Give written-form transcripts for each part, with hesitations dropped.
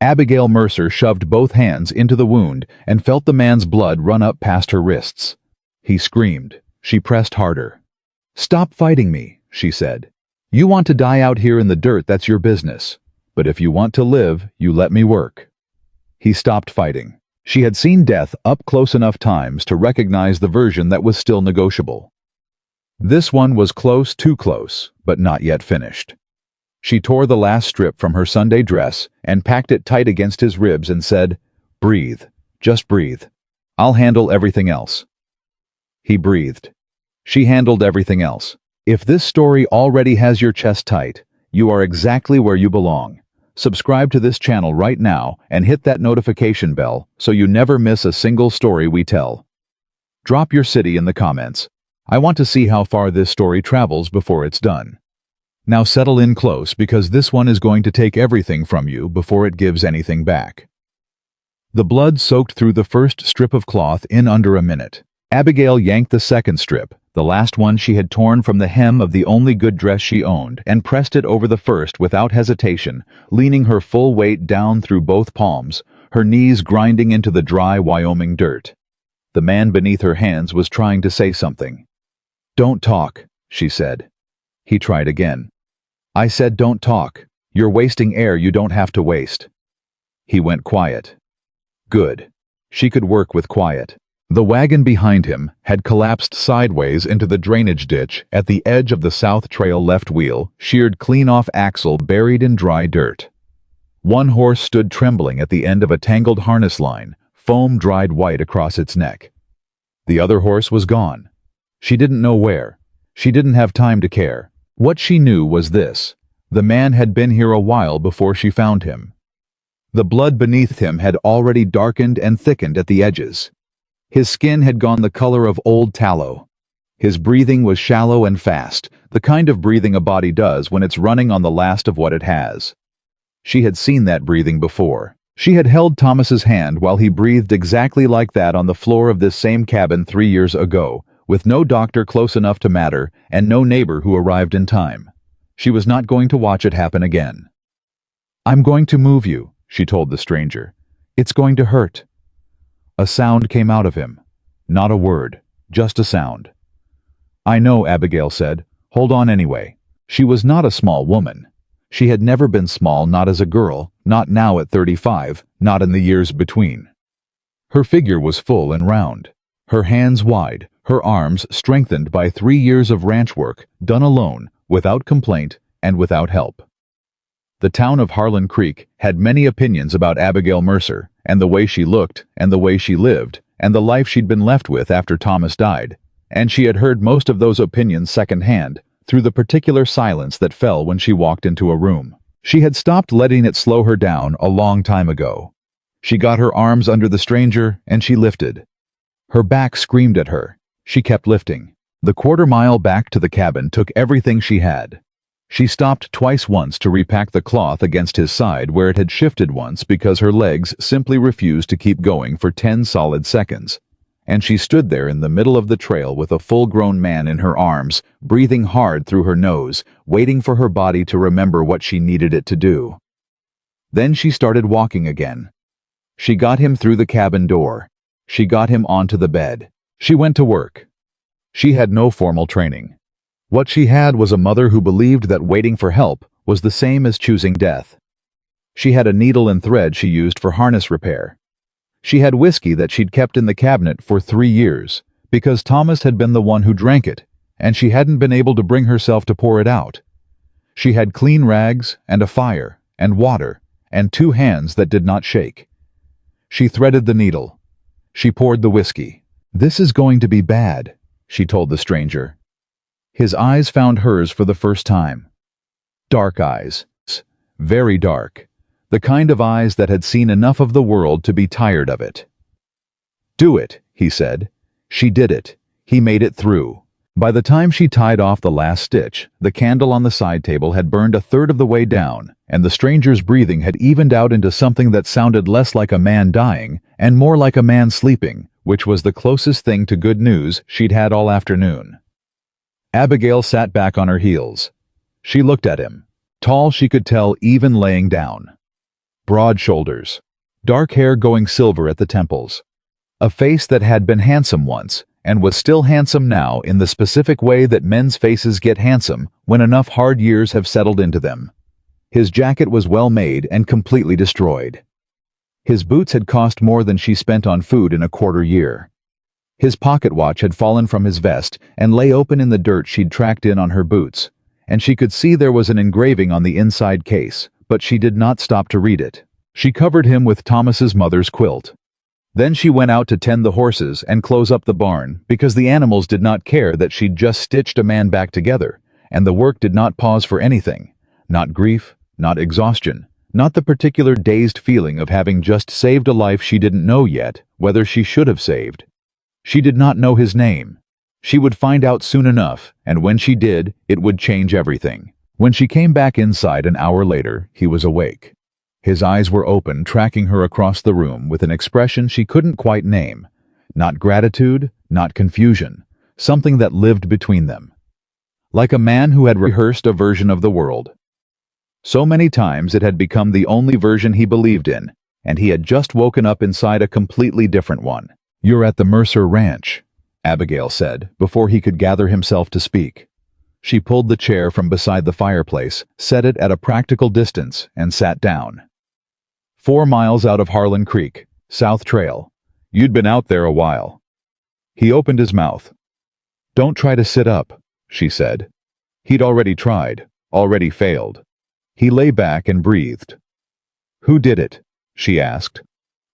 Abigail Mercer shoved both hands into the wound and felt the man's blood run up past her wrists. He screamed. She pressed harder. "Stop fighting me," she said. "You want to die out here in the dirt, that's your business. But if you want to live, you let me work." He stopped fighting. She had seen death up close enough times to recognize the version that was still negotiable. This one was close, too close, but not yet finished. She tore the last strip from her Sunday dress and packed it tight against his ribs and said, "Breathe. Just breathe. I'll handle everything else." He breathed. She handled everything else. If this story already has your chest tight, you are exactly where you belong. Subscribe to this channel right now and hit that notification bell so you never miss a single story we tell. Drop your city in the comments. I want to see how far this story travels before it's done. Now settle in close because this one is going to take everything from you before it gives anything back. The blood soaked through the first strip of cloth in under a minute. Abigail yanked the second strip, the last one she had torn from the hem of the only good dress she owned, and pressed it over the first without hesitation, leaning her full weight down through both palms, her knees grinding into the dry Wyoming dirt. The man beneath her hands was trying to say something. "Don't talk," she said. He tried again. "I said don't talk. You're wasting air you don't have to waste." He went quiet. Good. She could work with quiet. The wagon behind him had collapsed sideways into the drainage ditch at the edge of the south trail. Left wheel, sheared clean off axle, buried in dry dirt. One horse stood trembling at the end of a tangled harness line, foam dried white across its neck. The other horse was gone. She didn't know where. She didn't have time to care. What she knew was this: the man had been here a while before she found him. The blood beneath him had already darkened and thickened at the edges. His skin had gone the color of old tallow. His breathing was shallow and fast, the kind of breathing a body does when it's running on the last of what it has. She had seen that breathing before. She had held Thomas's hand while he breathed exactly like that on the floor of this same cabin 3 years ago, with no doctor close enough to matter and no neighbor who arrived in time. She was not going to watch it happen again. "I'm going to move you," she told the stranger. "It's going to hurt." A sound came out of him. Not a word, just a sound. "I know," Abigail said. "Hold on anyway." She was not a small woman. She had never been small, not as a girl, not now at 35, not in the years between. Her figure was full and round, her hands wide, her arms strengthened by 3 years of ranch work, done alone, without complaint, and without help. The town of Harlan Creek had many opinions about Abigail Mercer, and the way she looked, and the way she lived, and the life she'd been left with after Thomas died, and she had heard most of those opinions secondhand, through the particular silence that fell when she walked into a room. She had stopped letting it slow her down a long time ago. She got her arms under the stranger, and she lifted. Her back screamed at her. She kept lifting. The quarter-mile back to the cabin took everything she had. She stopped once to repack the cloth against his side where it had shifted once because her legs simply refused to keep going for 10 solid seconds. And she stood there in the middle of the trail with a full-grown man in her arms, breathing hard through her nose, waiting for her body to remember what she needed it to do. Then she started walking again. She got him through the cabin door. She got him onto the bed. She went to work. She had no formal training. What she had was a mother who believed that waiting for help was the same as choosing death. She had a needle and thread she used for harness repair. She had whiskey that she'd kept in the cabinet for 3 years, because Thomas had been the one who drank it, and she hadn't been able to bring herself to pour it out. She had clean rags, and a fire, and water, and 2 hands that did not shake. She threaded the needle. She poured the whiskey. "This is going to be bad," she told the stranger. His eyes found hers for the first time. Dark eyes. Very dark. The kind of eyes that had seen enough of the world to be tired of it. "Do it," he said. She did it. He made it through. By the time she tied off the last stitch, the candle on the side table had burned a third of the way down, and the stranger's breathing had evened out into something that sounded less like a man dying and more like a man sleeping, which was the closest thing to good news she'd had all afternoon. Abigail sat back on her heels. She looked at him, tall she could tell even laying down. broad shoulders, dark hair going silver at the temples, a face that had been handsome once and was still handsome now in the specific way that men's faces get handsome when enough hard years have settled into them. His jacket was well made and completely destroyed. His boots had cost more than she spent on food in a quarter year. His pocket watch had fallen from his vest and lay open in the dirt she'd tracked in on her boots, and she could see there was an engraving on the inside case, but she did not stop to read it. She covered him with Thomas's mother's quilt. Then she went out to tend the horses and close up the barn because the animals did not care that she'd just stitched a man back together, and the work did not pause for anything. Not grief, not exhaustion, not the particular dazed feeling of having just saved a life she didn't know yet whether she should have saved. She did not know his name. She would find out soon enough, and when she did, it would change everything. When she came back inside an hour later, he was awake. His eyes were open, tracking her across the room with an expression she couldn't quite name. Not gratitude, not confusion, something that lived between them. Like a man who had rehearsed a version of the world. So many times it had become the only version he believed in, and he had just woken up inside a completely different one. "You're at the Mercer Ranch," Abigail said, before he could gather himself to speak. She pulled the chair from beside the fireplace, set it at a practical distance, and sat down. 4 miles out of Harlan Creek, South Trail. You'd been out there a while. He opened his mouth. "Don't try to sit up," she said. He'd already tried, already failed. He lay back and breathed. "Who did it?" she asked.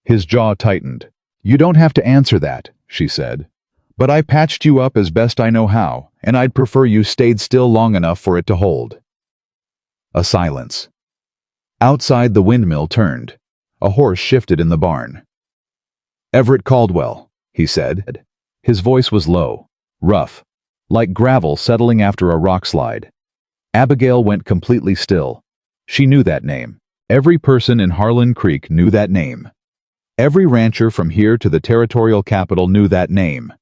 His jaw tightened. "You don't have to answer that," she said. "But I patched you up as best I know how, and I'd prefer you stayed still long enough for it to hold." A silence. Outside, the windmill turned. A horse shifted in the barn. "Everett Caldwell," he said. His voice was low, rough, like gravel settling after a rock slide. Abigail went completely still. She knew that name. Every person in Harlan Creek knew that name. Every rancher from here to the territorial capital knew that name.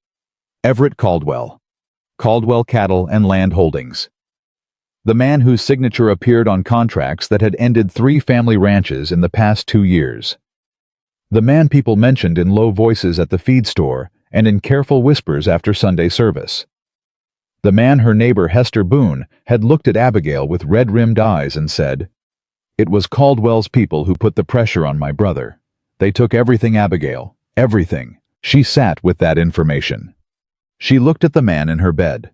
Everett Caldwell. Caldwell Cattle and Land Holdings. The man whose signature appeared on contracts that had ended 3 family ranches in the past 2 years. The man people mentioned in low voices at the feed store and in careful whispers after Sunday service. The man her neighbor Hester Boone had looked at Abigail with red-rimmed eyes and said, "It was Caldwell's people who put the pressure on my brother. They took everything, Abigail, everything." She sat with that information. She looked at the man in her bed.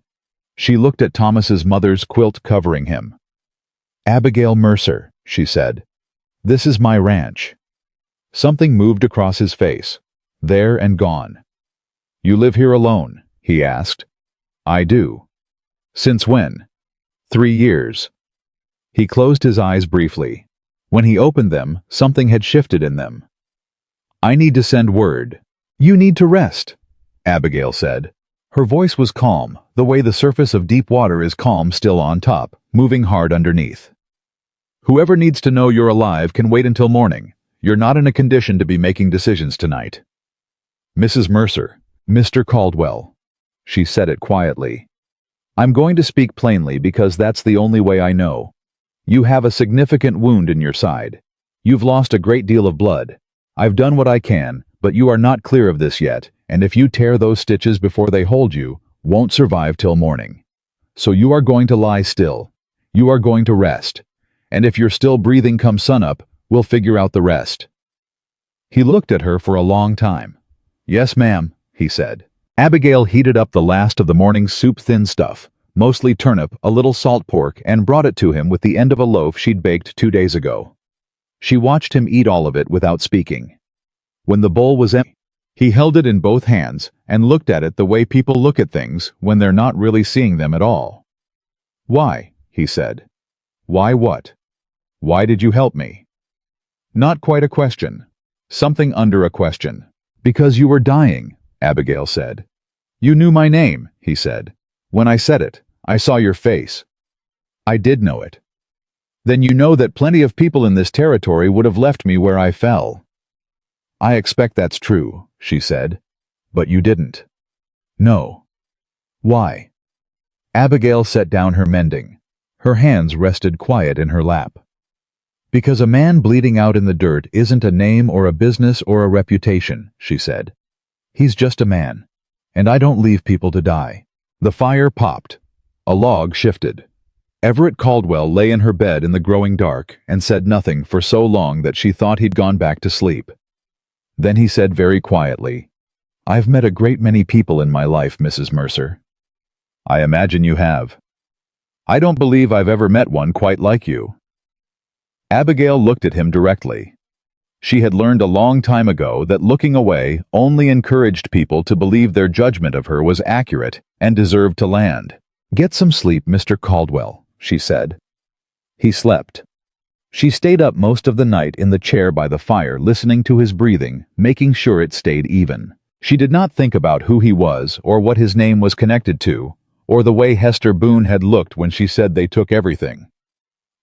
She looked at Thomas's mother's quilt covering him. "Abigail Mercer," she said. "This is my ranch." Something moved across his face. There and gone. "You live here alone?" he asked. "I do." "Since when?" 3 years. He closed his eyes briefly. When he opened them, something had shifted in them. "I need to send word." "You need to rest," Abigail said. Her voice was calm, the way the surface of deep water is calm still on top, moving hard underneath. "Whoever needs to know you're alive can wait until morning. You're not in a condition to be making decisions tonight." "Mrs. Mercer, Mr. Caldwell." She said it quietly. "I'm going to speak plainly because that's the only way I know. You have a significant wound in your side. You've lost a great deal of blood. I've done what I can, but you are not clear of this yet, and if you tear those stitches before they hold you, won't survive till morning. So you are going to lie still. You are going to rest. And if you're still breathing come sunup, we'll figure out the rest." He looked at her for a long time. "Yes, ma'am," he said. Abigail heated up the last of the morning's soup-thin stuff, mostly turnip, a little salt pork, and brought it to him with the end of a loaf she'd baked 2 days ago. She watched him eat all of it without speaking. When the bowl was empty, he held it in both hands and looked at it the way people look at things when they're not really seeing them at all. "Why?" he said. "Why what? Why did you help me?" Not quite a question. Something under a question. "Because you were dying," Abigail said. "You knew my name," he said. "When I said it, I saw your face." "I did know it." "Then you know that plenty of people in this territory would have left me where I fell." "I expect that's true," she said. "But you didn't." "No." "Why?" Abigail set down her mending. Her hands rested quiet in her lap. Because a man bleeding out in the dirt isn't a name or a business or a reputation, she said. He's just a man. And I don't leave people to die. The fire popped. A log shifted. Everett Caldwell lay in her bed in the growing dark and said nothing for so long that she thought he'd gone back to sleep. Then he said very quietly, "I've met a great many people in my life, Mrs. Mercer." "I imagine you have." "I don't believe I've ever met one quite like you." Abigail looked at him directly. She had learned a long time ago that looking away only encouraged people to believe their judgment of her was accurate and deserved to land. "Get some sleep, Mr. Caldwell," she said. He slept. She stayed up most of the night in the chair by the fire, listening to his breathing, making sure it stayed even. She did not think about who he was or what his name was connected to, or the way Hester Boone had looked when she said they took everything.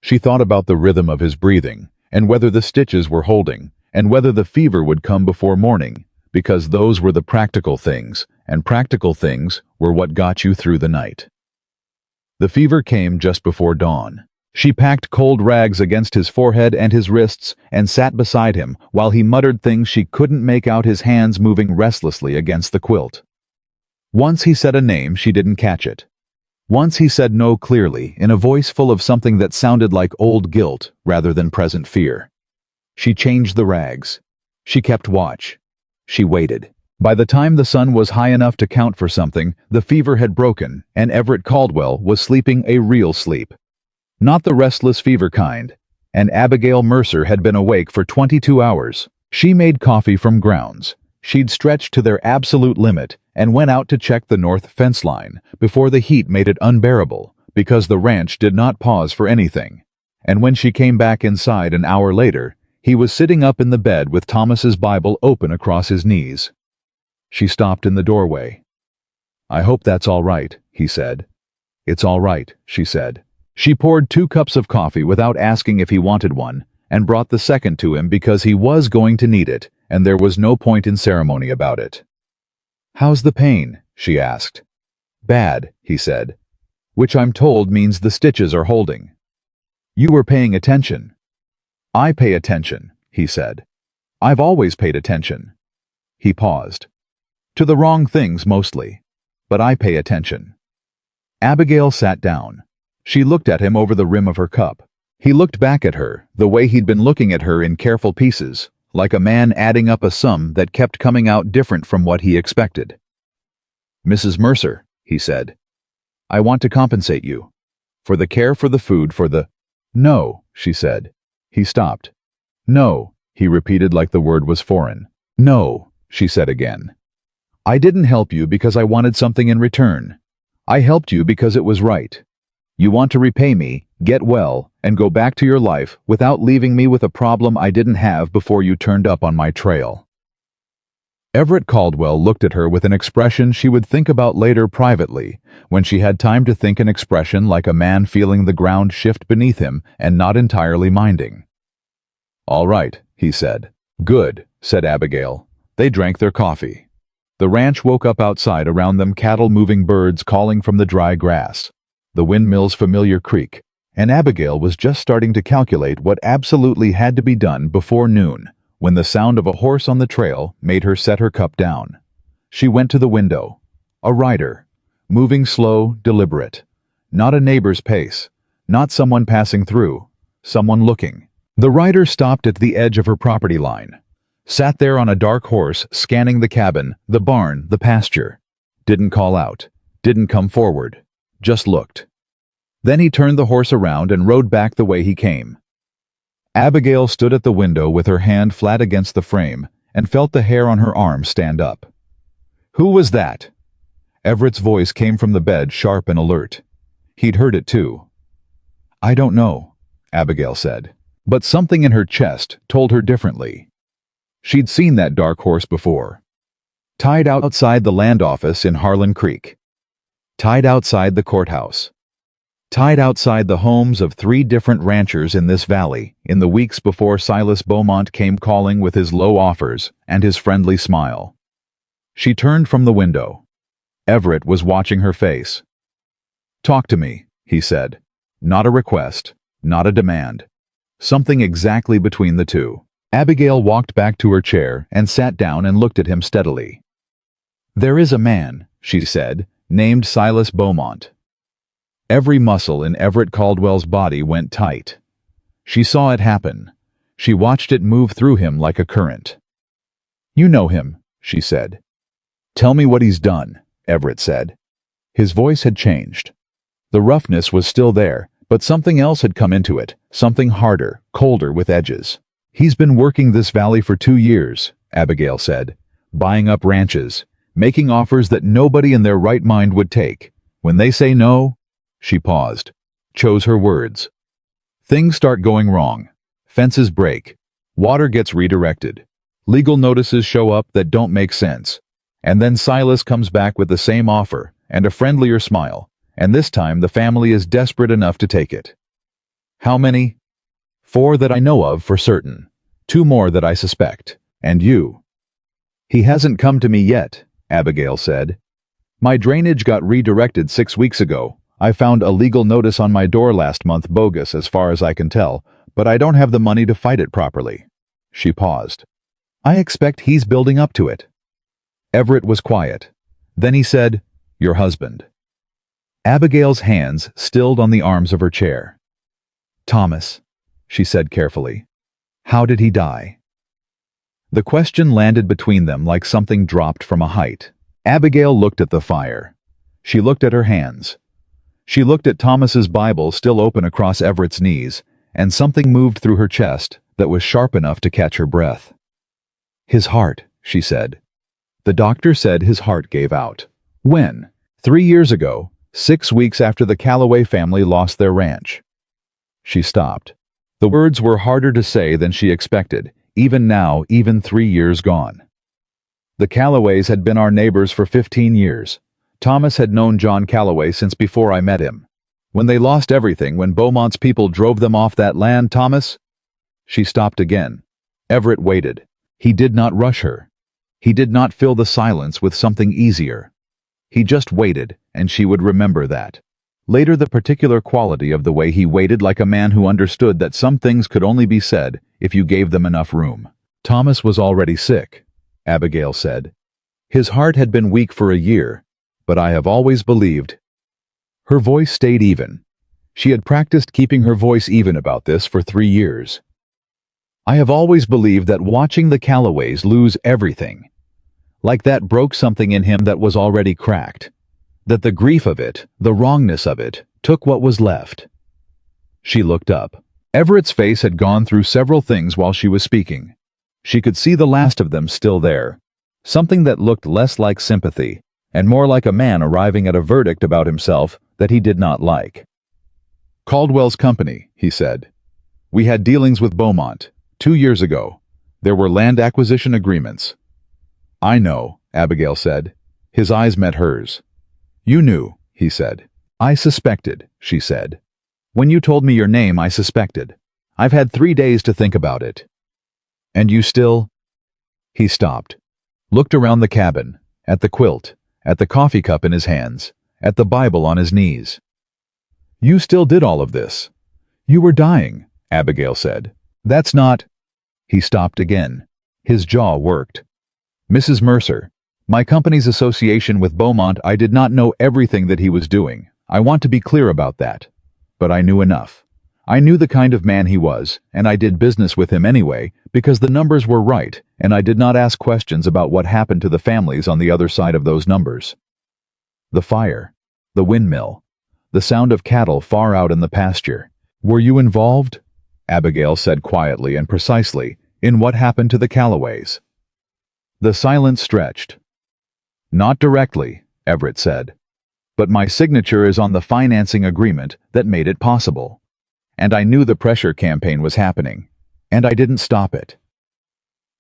She thought about the rhythm of his breathing, and whether the stitches were holding, and whether the fever would come before morning, because those were the practical things, and practical things were what got you through the night. The fever came just before dawn. She packed cold rags against his forehead and his wrists and sat beside him while he muttered things she couldn't make out, his hands moving restlessly against the quilt. Once he said a name, she didn't catch it. Once he said no clearly, in a voice full of something that sounded like old guilt rather than present fear. She changed the rags. She kept watch. She waited. By the time the sun was high enough to count for something, the fever had broken, and Everett Caldwell was sleeping a real sleep. Not the restless fever kind. And Abigail Mercer had been awake for 22 hours. She made coffee from grounds. She'd stretched to their absolute limit and went out to check the north fence line before the heat made it unbearable, because the ranch did not pause for anything. And when she came back inside an hour later, he was sitting up in the bed with Thomas's Bible open across his knees. She stopped in the doorway. "I hope that's all right," he said. "It's all right," she said. She poured 2 cups of coffee without asking if he wanted one, and brought the second to him because he was going to need it, and there was no point in ceremony about it. "How's the pain?" she asked. "Bad," he said. "Which I'm told means the stitches are holding." "You were paying attention." "I pay attention," he said. "I've always paid attention." He paused. "To the wrong things mostly. But I pay attention." Abigail sat down. She looked at him over the rim of her cup. He looked back at her, the way he'd been looking at her in careful pieces, like a man adding up a sum that kept coming out different from what he expected. "Mrs. Mercer," he said, "I want to compensate you. For the care, for the food, for the—" "No," she said. He stopped. "No," he repeated like the word was foreign. "No," she said again. "I didn't help you because I wanted something in return. I helped you because it was right. You want to repay me, get well, and go back to your life without leaving me with a problem I didn't have before you turned up on my trail." Everett Caldwell looked at her with an expression she would think about later privately, when she had time to think, an expression like a man feeling the ground shift beneath him and not entirely minding. "All right," he said. "Good," said Abigail. They drank their coffee. The ranch woke up outside around them, cattle moving, birds calling from the dry grass, the windmill's familiar creak, and Abigail was just starting to calculate what absolutely had to be done before noon, when the sound of a horse on the trail made her set her cup down. She went to the window. A rider, moving slow, deliberate. Not a neighbor's pace, not someone passing through, someone looking. The rider stopped at the edge of her property line. Sat there on a dark horse, scanning the cabin, the barn, the pasture. Didn't call out, didn't come forward, just looked. Then he turned the horse around and rode back the way he came. Abigail stood at the window with her hand flat against the frame and felt the hair on her arm stand up. "Who was that?" Everett's voice came from the bed, sharp and alert. He'd heard it too. "I don't know," Abigail said. But something in her chest told her differently. She'd seen that dark horse before. Tied outside the land office in Harlan Creek. Tied outside the courthouse. Tied outside the homes of 3 different ranchers in this valley in the weeks before Silas Beaumont came calling with his low offers and his friendly smile. She turned from the window. Everett was watching her face. "Talk to me," he said. "Not a request, not a demand. Something exactly between the two. Abigail walked back to her chair and sat down and looked at him steadily. "There is a man," she said, "named Silas Beaumont." Every muscle in Everett Caldwell's body went tight. She saw it happen. She watched it move through him like a current. "You know him," she said. "Tell me what he's done," Everett said. His voice had changed. The roughness was still there, but something else had come into it, something harder, colder with edges. "He's been working this valley for 2 years," Abigail said, "buying up ranches, making offers that nobody in their right mind would take. When they say no," she paused, chose her words. "Things start going wrong. Fences break. Water gets redirected. Legal notices show up that don't make sense. And then Silas comes back with the same offer and a friendlier smile, and this time the family is desperate enough to take it." "How many?" "4 that I know of for certain. 2 more that I suspect. And you." "He hasn't come to me yet," Abigail said. "My drainage got redirected 6 weeks ago. I found a legal notice on my door last month, bogus as far as I can tell, but I don't have the money to fight it properly." She paused. "I expect he's building up to it." Everett was quiet. Then he said, "Your husband." Abigail's hands stilled on the arms of her chair. "Thomas," she said carefully. "How did he die?" The question landed between them like something dropped from a height. Abigail looked at the fire. She looked at her hands. She looked at Thomas's Bible still open across Everett's knees, and something moved through her chest that was sharp enough to catch her breath. "His heart," she said. "The doctor said his heart gave out." "When?" 3 years ago, 6 weeks after the Calloway family lost their ranch." She stopped. The words were harder to say than she expected, even now, even 3 years gone. "The Calloways had been our neighbors for 15 years. Thomas had known John Calloway since before I met him. When they lost everything, when Beaumont's people drove them off that land, Thomas—" She stopped again. Everett waited. He did not rush her. He did not fill the silence with something easier. He just waited, and she would remember that. Later, the particular quality of the way he waited, like a man who understood that some things could only be said if you gave them enough room. "Thomas was already sick," Abigail said. "His heart had been weak for a year, but I have always believed—" Her voice stayed even. She had practiced keeping her voice even about this for 3 years. "I have always believed that watching the Calloways lose everything, like that, broke something in him that was already cracked. That the grief of it, the wrongness of it, took what was left." She looked up. Everett's face had gone through several things while she was speaking. She could see the last of them still there. Something that looked less like sympathy, and more like a man arriving at a verdict about himself that he did not like. "Caldwell's company," he said. "We had dealings with Beaumont 2 years ago. There were land acquisition agreements." "I know," Abigail said. His eyes met hers. "You knew," he said. "I suspected," she said. "When you told me your name, I suspected. I've had 3 days to think about it." "And you still—" He stopped, looked around the cabin, at the quilt, at the coffee cup in his hands, at the Bible on his knees. "You still did all of this. You were dying," Abigail said. "That's not—" He stopped again. His jaw worked. "Mrs. Mercer, my company's association with Beaumont, I did not know everything that he was doing. I want to be clear about that. But I knew enough. I knew the kind of man he was, and I did business with him anyway, because the numbers were right, and I did not ask questions about what happened to the families on the other side of those numbers." The fire, the windmill, the sound of cattle far out in the pasture. "Were you involved," Abigail said quietly and precisely, "in what happened to the Calloways?" The silence stretched. "Not directly," Everett said. "But my signature is on the financing agreement that made it possible. And I knew the pressure campaign was happening, and I didn't stop it."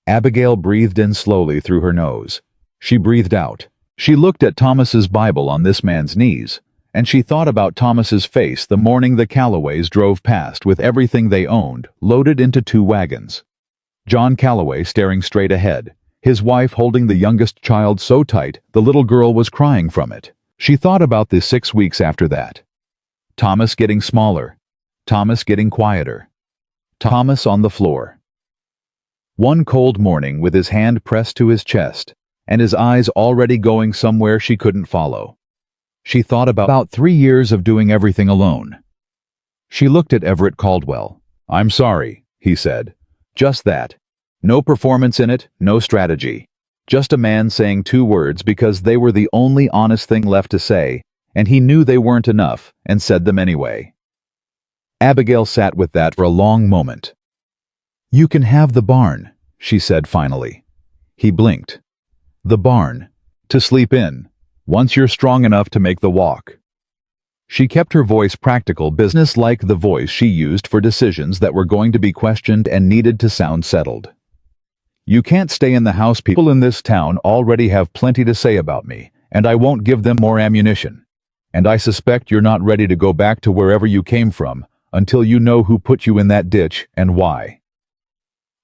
Abigail breathed in slowly through her nose. She breathed out. She looked at Thomas's Bible on this man's knees, and she thought about Thomas's face the morning the Calloways drove past with everything they owned loaded into 2 wagons. John Calloway staring straight ahead, his wife holding the youngest child so tight the little girl was crying from it. She thought about the 6 weeks after that. Thomas getting smaller. Thomas getting quieter. Thomas on the floor. One cold morning with his hand pressed to his chest, and his eyes already going somewhere she couldn't follow. She thought about 3 years of doing everything alone. She looked at Everett Caldwell. "I'm sorry," he said. Just that. No performance in it, no strategy. Just a man saying 2 words because they were the only honest thing left to say, and he knew they weren't enough, and said them anyway. Abigail sat with that for a long moment. "You can have the barn," she said finally. He blinked. "The barn. To sleep in. Once you're strong enough to make the walk." She kept her voice practical, business-like, the voice she used for decisions that were going to be questioned and needed to sound settled. "You can't stay in the house. People in this town already have plenty to say about me, and I won't give them more ammunition. And I suspect you're not ready to go back to wherever you came from until you know who put you in that ditch and why."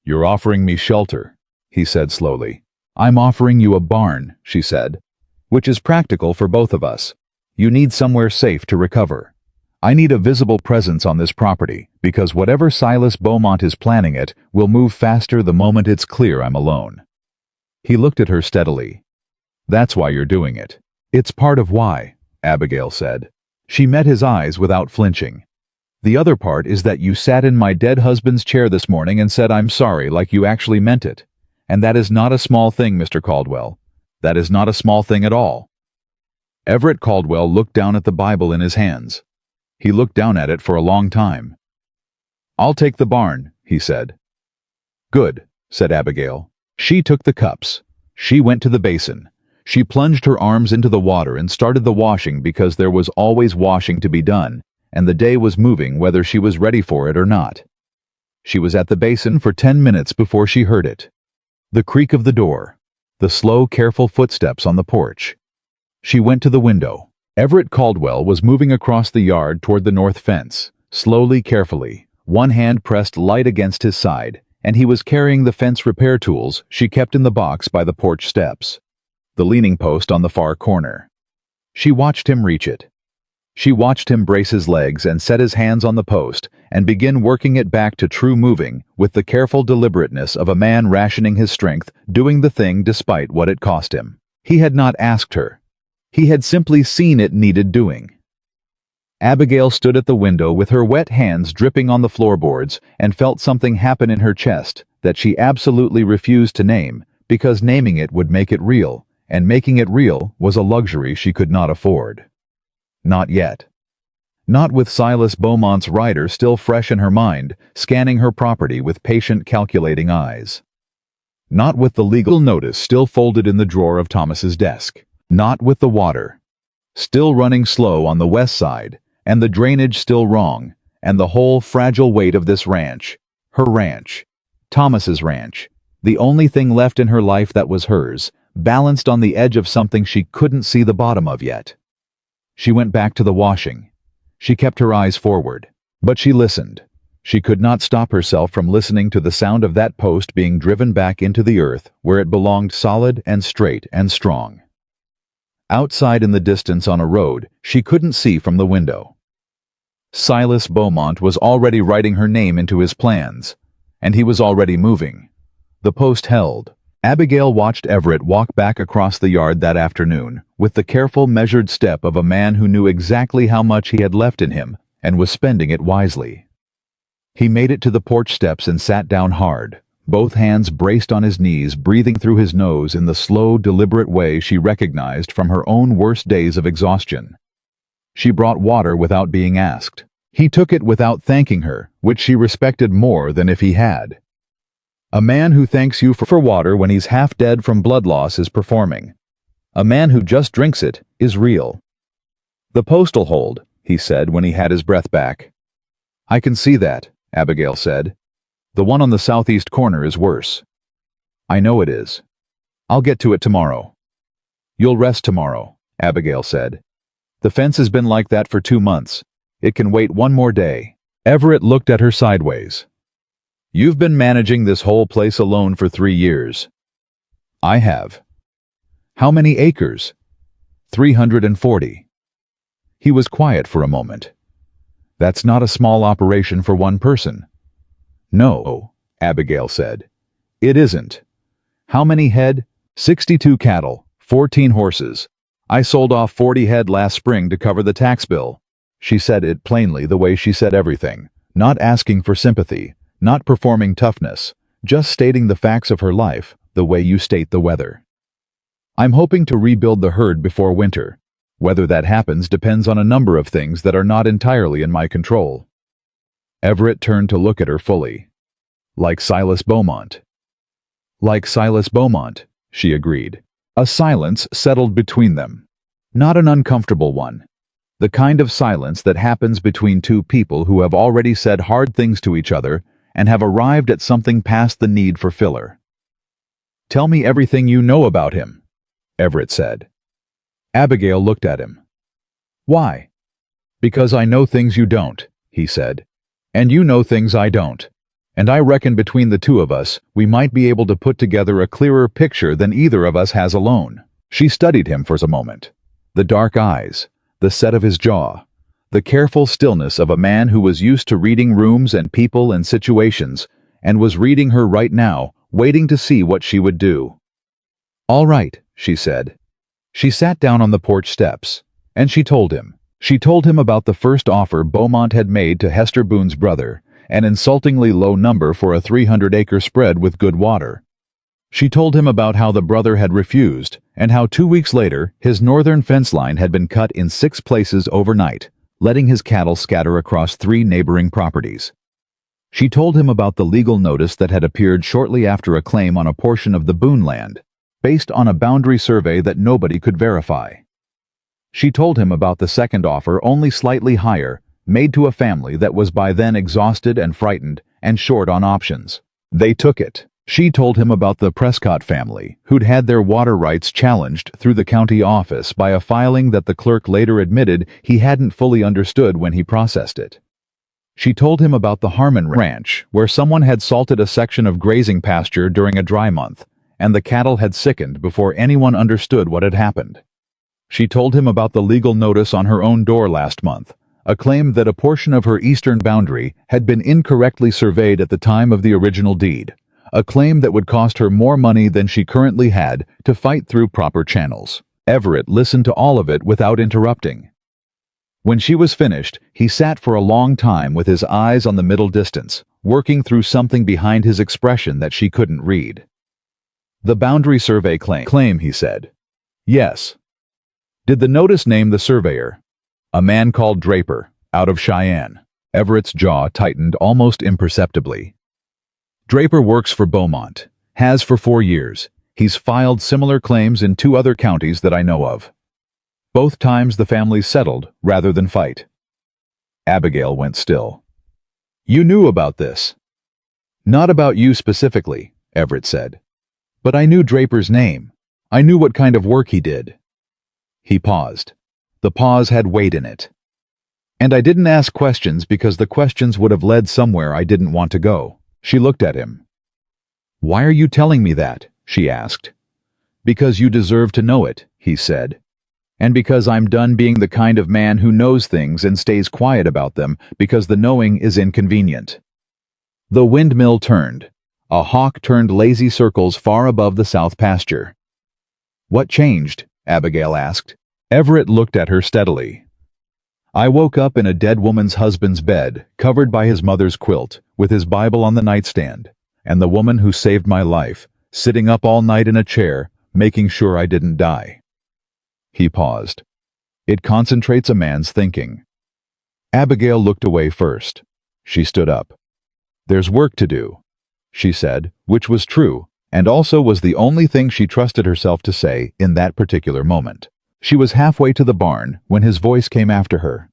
"You're offering me shelter," he said slowly. "I'm offering you a barn," she said, "which is practical for both of us. You need somewhere safe to recover. I need a visible presence on this property, because whatever Silas Beaumont is planning it will move faster the moment it's clear I'm alone." He looked at her steadily. "That's why you're doing it." "It's part of why," Abigail said. She met his eyes without flinching. "The other part is that you sat in my dead husband's chair this morning and said I'm sorry like you actually meant it. And that is not a small thing, Mr. Caldwell. That is not a small thing at all." Everett Caldwell looked down at the Bible in his hands. He looked down at it for a long time. "I'll take the barn," he said. "Good," said Abigail. She took the cups. She went to the basin. She plunged her arms into the water and started the washing, because there was always washing to be done, and the day was moving whether she was ready for it or not. She was at the basin for 10 minutes before she heard it. The creak of the door. The slow, careful footsteps on the porch. She went to the window. Everett Caldwell was moving across the yard toward the north fence, slowly, carefully, one hand pressed light against his side, and he was carrying the fence repair tools she kept in the box by the porch steps, the leaning post on the far corner. She watched him reach it. She watched him brace his legs and set his hands on the post and begin working it back to true moving with the careful deliberateness of a man rationing his strength, doing the thing despite what it cost him. He had not asked her. He had simply seen it needed doing. Abigail stood at the window with her wet hands dripping on the floorboards and felt something happen in her chest that she absolutely refused to name, because naming it would make it real, and making it real was a luxury she could not afford. Not yet. Not with Silas Beaumont's rider still fresh in her mind, scanning her property with patient, calculating eyes. Not with the legal notice still folded in the drawer of Thomas's desk. Not with the water still running slow on the west side, and the drainage still wrong, and the whole fragile weight of this ranch, her ranch, Thomas's ranch, the only thing left in her life that was hers, balanced on the edge of something she couldn't see the bottom of yet. She went back to the washing. She kept her eyes forward, but she listened. She could not stop herself from listening to the sound of that post being driven back into the earth where it belonged, solid and straight and strong. Outside in the distance on a road she couldn't see from the window, Silas Beaumont was already writing her name into his plans, and he was already moving. The post held. Abigail watched Everett walk back across the yard that afternoon with the careful, measured step of a man who knew exactly how much he had left in him and was spending it wisely. He made it to the porch steps and sat down hard, both hands braced on his knees, breathing through his nose in the slow, deliberate way she recognized from her own worst days of exhaustion. She brought water without being asked. He took it without thanking her, which she respected more than if he had. A man who thanks you for water when he's half dead from blood loss is performing. A man who just drinks it is real. "The post'll hold," he said when he had his breath back. "I can see that," Abigail said. "The one on the southeast corner is worse." "I know it is. I'll get to it tomorrow." "You'll rest tomorrow," Abigail said. "The fence has been like that for 2 months. It can wait one more day." Everett looked at her sideways. "You've been managing this whole place alone for 3 years. "I have." "How many acres?" 340. He was quiet for a moment. "That's not a small operation for one person." No, Abigail said. It isn't. How many head? 62 cattle, 14 horses. I sold off 40 head last spring to cover the tax bill. She said it plainly the way she said everything, not asking for sympathy, not performing toughness, just stating the facts of her life, the way you state the weather. I'm hoping to rebuild the herd before winter. Whether that happens depends on a number of things that are not entirely in my control. Everett turned to look at her fully. Like Silas Beaumont. Like Silas Beaumont, she agreed. A silence settled between them. Not an uncomfortable one. The kind of silence that happens between two people who have already said hard things to each other and have arrived at something past the need for filler. Tell me everything you know about him, Everett said. Abigail looked at him. Why? Because I know things you don't, he said. And you know things I don't. And I reckon between the two of us, we might be able to put together a clearer picture than either of us has alone. She studied him for a moment. The dark eyes, the set of his jaw, the careful stillness of a man who was used to reading rooms and people and situations, and was reading her right now, waiting to see what she would do. All right, she said. She sat down on the porch steps, and she told him. She told him about the first offer Beaumont had made to Hester Boone's brother, an insultingly low number for a 300-acre spread with good water. She told him about how the brother had refused, and how 2 weeks later his northern fence line had been cut in 6 places overnight, letting his cattle scatter across 3 neighboring properties. She told him about the legal notice that had appeared shortly after a claim on a portion of the Boone land, based on a boundary survey that nobody could verify. She told him about the second offer, only slightly higher, made to a family that was by then exhausted and frightened and short on options. They took it. She told him about the Prescott family, who'd had their water rights challenged through the county office by a filing that the clerk later admitted he hadn't fully understood when he processed it. She told him about the Harmon Ranch, where someone had salted a section of grazing pasture during a dry month, and the cattle had sickened before anyone understood what had happened. She told him about the legal notice on her own door last month, a claim that a portion of her eastern boundary had been incorrectly surveyed at the time of the original deed, a claim that would cost her more money than she currently had to fight through proper channels. Everett listened to all of it without interrupting. When she was finished, he sat for a long time with his eyes on the middle distance, working through something behind his expression that she couldn't read. The boundary survey claim, he said. Yes. Did the notice name the surveyor? A man called Draper, out of Cheyenne. Everett's jaw tightened almost imperceptibly. Draper works for Beaumont, has for 4 years. He's filed similar claims in 2 other counties that I know of. Both times the families settled rather than fight. Abigail went still. You knew about this. Not about you specifically, Everett said. But I knew Draper's name. I knew what kind of work he did. He paused. The pause had weight in it. And I didn't ask questions because the questions would have led somewhere I didn't want to go. She looked at him. Why are you telling me that? She asked. Because you deserve to know it, he said. And because I'm done being the kind of man who knows things and stays quiet about them because the knowing is inconvenient. The windmill turned. A hawk turned lazy circles far above the south pasture. What changed? Abigail asked. Everett looked at her steadily. I woke up in a dead woman's husband's bed, covered by his mother's quilt, with his Bible on the nightstand, and the woman who saved my life, sitting up all night in a chair, making sure I didn't die. He paused. It concentrates a man's thinking. Abigail looked away first. She stood up. There's work to do, she said, which was true, and also was the only thing she trusted herself to say in that particular moment. She was halfway to the barn when his voice came after her.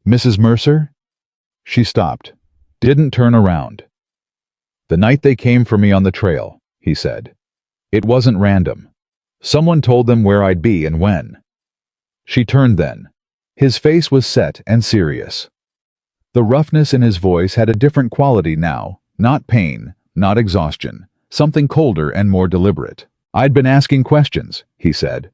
Mrs. Mercer? She stopped, didn't turn around. The night they came for me on the trail, he said. It wasn't random. Someone told them where I'd be and when. She turned then. His face was set and serious. The roughness in his voice had a different quality now, not pain, not exhaustion, something colder and more deliberate. I'd been asking questions, he said.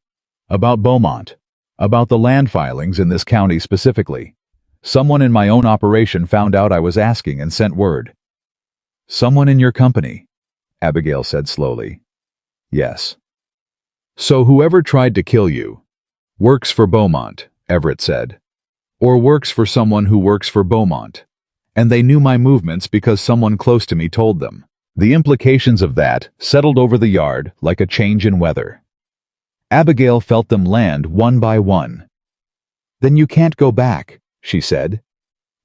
About Beaumont. About the land filings in this county specifically. Someone in my own operation found out I was asking and sent word. Someone in your company, Abigail said slowly. Yes. So whoever tried to kill you works for Beaumont, Everett said. Or works for someone who works for Beaumont. And they knew my movements because someone close to me told them. The implications of that settled over the yard like a change in weather. Abigail felt them land one by one. Then you can't go back, she said.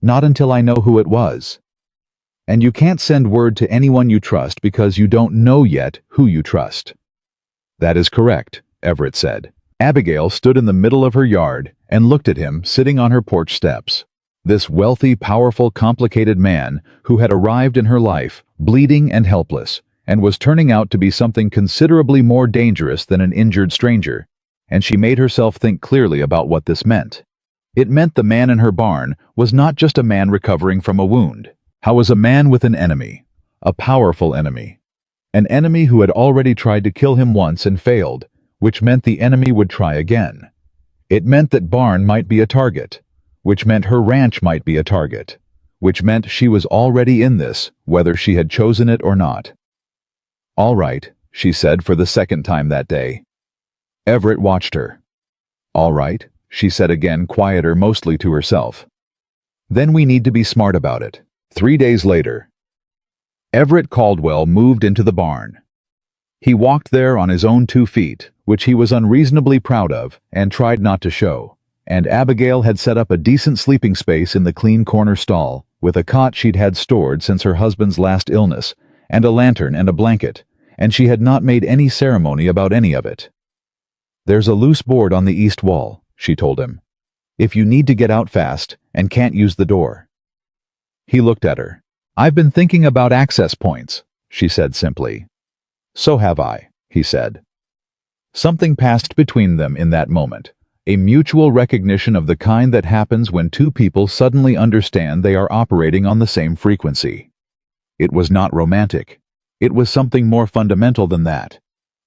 Not until I know who it was. And you can't send word to anyone you trust because you don't know yet who you trust. That is correct, Everett said. Abigail stood in the middle of her yard and looked at him sitting on her porch steps. This wealthy, powerful, complicated man who had arrived in her life, bleeding and helpless, and was turning out to be something considerably more dangerous than an injured stranger, and she made herself think clearly about what this meant. It meant the man in her barn was not just a man recovering from a wound. How was a man with an enemy, a powerful enemy, an enemy who had already tried to kill him once and failed, which meant the enemy would try again. It meant that barn might be a target, which meant her ranch might be a target, which meant she was already in this, whether she had chosen it or not. All right, she said for the second time that day. Everett watched her. All right, she said again, quieter, mostly to herself. Then we need to be smart about it. 3 days later, Everett Caldwell moved into the barn. He walked there on his own 2 feet, which he was unreasonably proud of and tried not to show, and Abigail had set up a decent sleeping space in the clean corner stall, with a cot she'd had stored since her husband's last illness, and a lantern and a blanket, and she had not made any ceremony about any of it. There's a loose board on the east wall, she told him, if you need to get out fast and can't use the door. He looked at her. I've been thinking about access points, she said simply. So have I, he said. Something passed between them in that moment, a mutual recognition of the kind that happens when 2 people suddenly understand they are operating on the same frequency. It was not romantic. It was something more fundamental than that.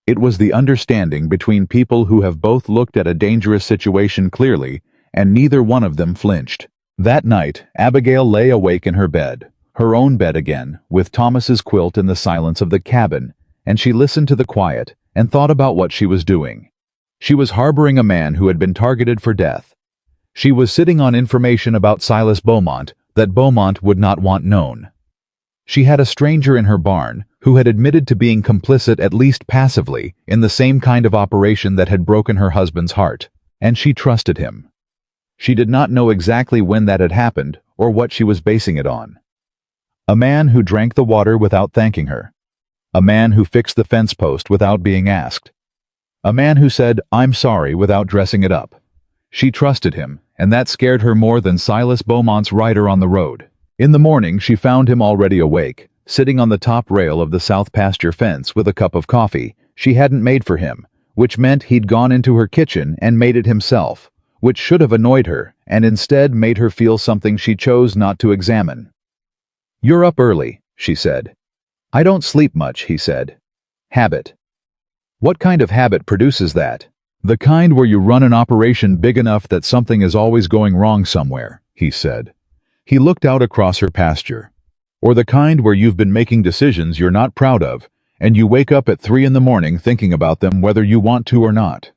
It was the understanding between people who have both looked at a dangerous situation clearly, and neither one of them flinched. That night, Abigail lay awake in her bed, her own bed again, with Thomas's quilt in the silence of the cabin, and she listened to the quiet and thought about what she was doing. She was harboring a man who had been targeted for death. She was sitting on information about Silas Beaumont that Beaumont would not want known. She had a stranger in her barn who had admitted to being complicit, at least passively, in the same kind of operation that had broken her husband's heart, and she trusted him. She did not know exactly when that had happened or what she was basing it on. A man who drank the water without thanking her. A man who fixed the fence post without being asked. A man who said, "I'm sorry," without dressing it up. She trusted him, and that scared her more than Silas Beaumont's rider on the road. In the morning, she found him already awake, sitting on the top rail of the south pasture fence with a cup of coffee she hadn't made for him, which meant he'd gone into her kitchen and made it himself, which should have annoyed her, and instead made her feel something she chose not to examine. "You're up early," she said. "I don't sleep much," he said. "Habit." "What kind of habit produces that?" "The kind where you run an operation big enough that something is always going wrong somewhere," he said. He looked out across her pasture. "Or the kind where you've been making decisions you're not proud of, and you wake up at 3 in the morning thinking about them whether you want to or not."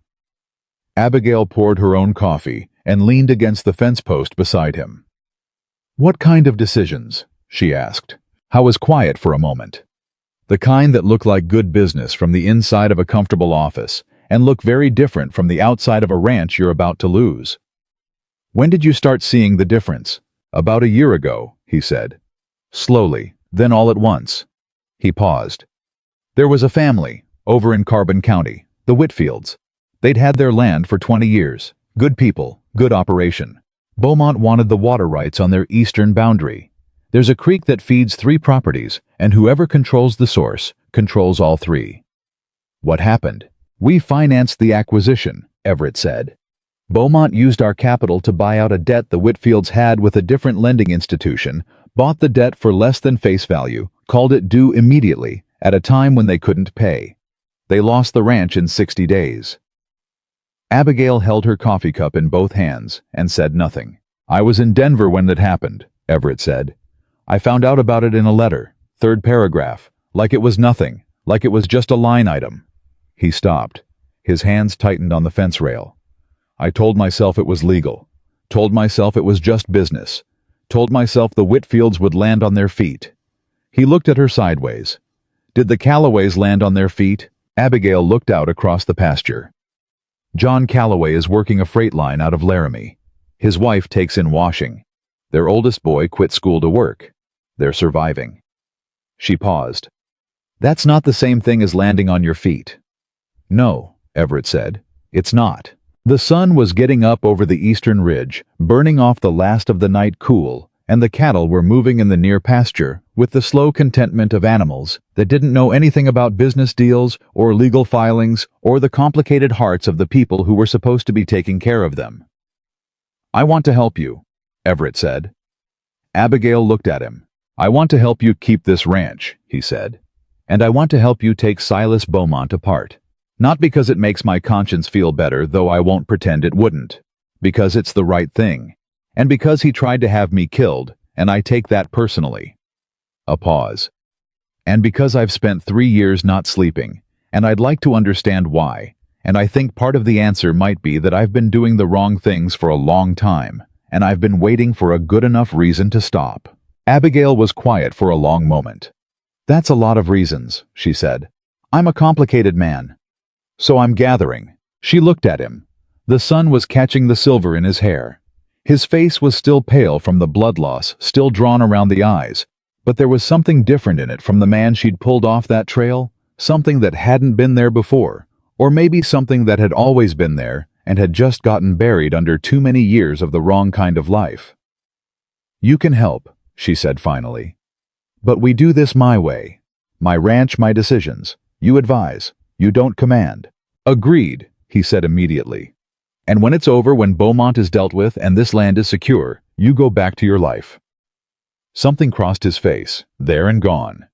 Abigail poured her own coffee and leaned against the fence post beside him. "What kind of decisions?" she asked. How was quiet for a moment. "The kind that look like good business from the inside of a comfortable office, and look very different from the outside of a ranch you're about to lose." "When did you start seeing the difference?" "About a year ago," he said. Slowly, then all at once. He paused. "There was a family, over in Carbon County, the Whitfields. They'd had their land for 20 years. Good people, good operation. Beaumont wanted the water rights on their eastern boundary. There's a creek that feeds 3 properties, and whoever controls the source controls all 3. What happened? We financed the acquisition," Everett said. "Beaumont used our capital to buy out a debt the Whitfields had with a different lending institution, bought the debt for less than face value, called it due immediately, at a time when they couldn't pay. They lost the ranch in 60 days. Abigail held her coffee cup in both hands and said nothing. "I was in Denver when it happened," Everett said. "I found out about it in a letter, third paragraph, like it was nothing, like it was just a line item. He stopped. His hands tightened on the fence rail. I told myself it was legal. Told myself it was just business. Told myself the Whitfields would land on their feet. He looked at her sideways. Did the Callaways land on their feet? Abigail looked out across the pasture. John Callaway is working a freight line out of Laramie. His wife takes in washing. Their oldest boy quit school to work. They're surviving. She paused. That's not the same thing as landing on your feet. No, Everett said. It's not. The sun was getting up over the eastern ridge, burning off the last of the night cool, and the cattle were moving in the near pasture with the slow contentment of animals that didn't know anything about business deals or legal filings or the complicated hearts of the people who were supposed to be taking care of them. I want to help you, Everett said. Abigail looked at him. I want to help you keep this ranch, he said. And I want to help you take Silas Beaumont apart. Not because it makes my conscience feel better, though I won't pretend it wouldn't. Because it's the right thing. And because he tried to have me killed, and I take that personally. A pause. And because I've spent 3 years not sleeping, and I'd like to understand why, and I think part of the answer might be that I've been doing the wrong things for a long time, and I've been waiting for a good enough reason to stop. Abigail was quiet for a long moment. That's a lot of reasons, she said. I'm a complicated man. So I'm gathering. She looked at him. The sun was catching the silver in his hair. His face was still pale from the blood loss still drawn around the eyes, but there was something different in it from the man she'd pulled off that trail, something that hadn't been there before, or maybe something that had always been there and had just gotten buried under too many years of the wrong kind of life. You can help, she said finally. But we do this my way. My ranch, my decisions. You advise. You don't command. Agreed, he said immediately. And when it's over, when Beaumont is dealt with and this land is secure, you go back to your life. Something crossed his face, there and gone.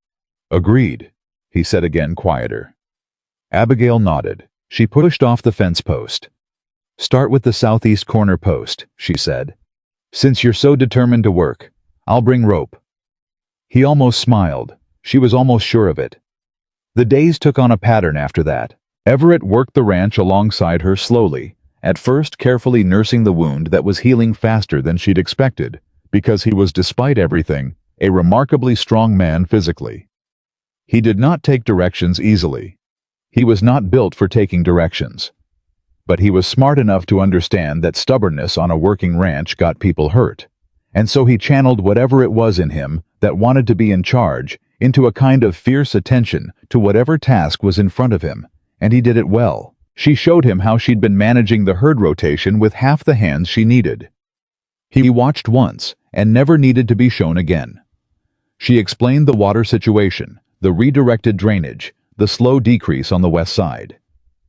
Agreed, he said again, quieter. Abigail nodded. She pushed off the fence post. Start with the southeast corner post, she said. Since you're so determined to work, I'll bring rope. He almost smiled. She was almost sure of it. The days took on a pattern after that. Everett worked the ranch alongside her slowly, at first carefully nursing the wound that was healing faster than she'd expected, because he was, despite everything, a remarkably strong man physically. He did not take directions easily. He was not built for taking directions. But he was smart enough to understand that stubbornness on a working ranch got people hurt, and so he channeled whatever it was in him that wanted to be in charge into a kind of fierce attention to whatever task was in front of him, and he did it well. She showed him how she'd been managing the herd rotation with half the hands she needed. He watched once and never needed to be shown again. She explained the water situation, the redirected drainage, the slow decrease on the west side.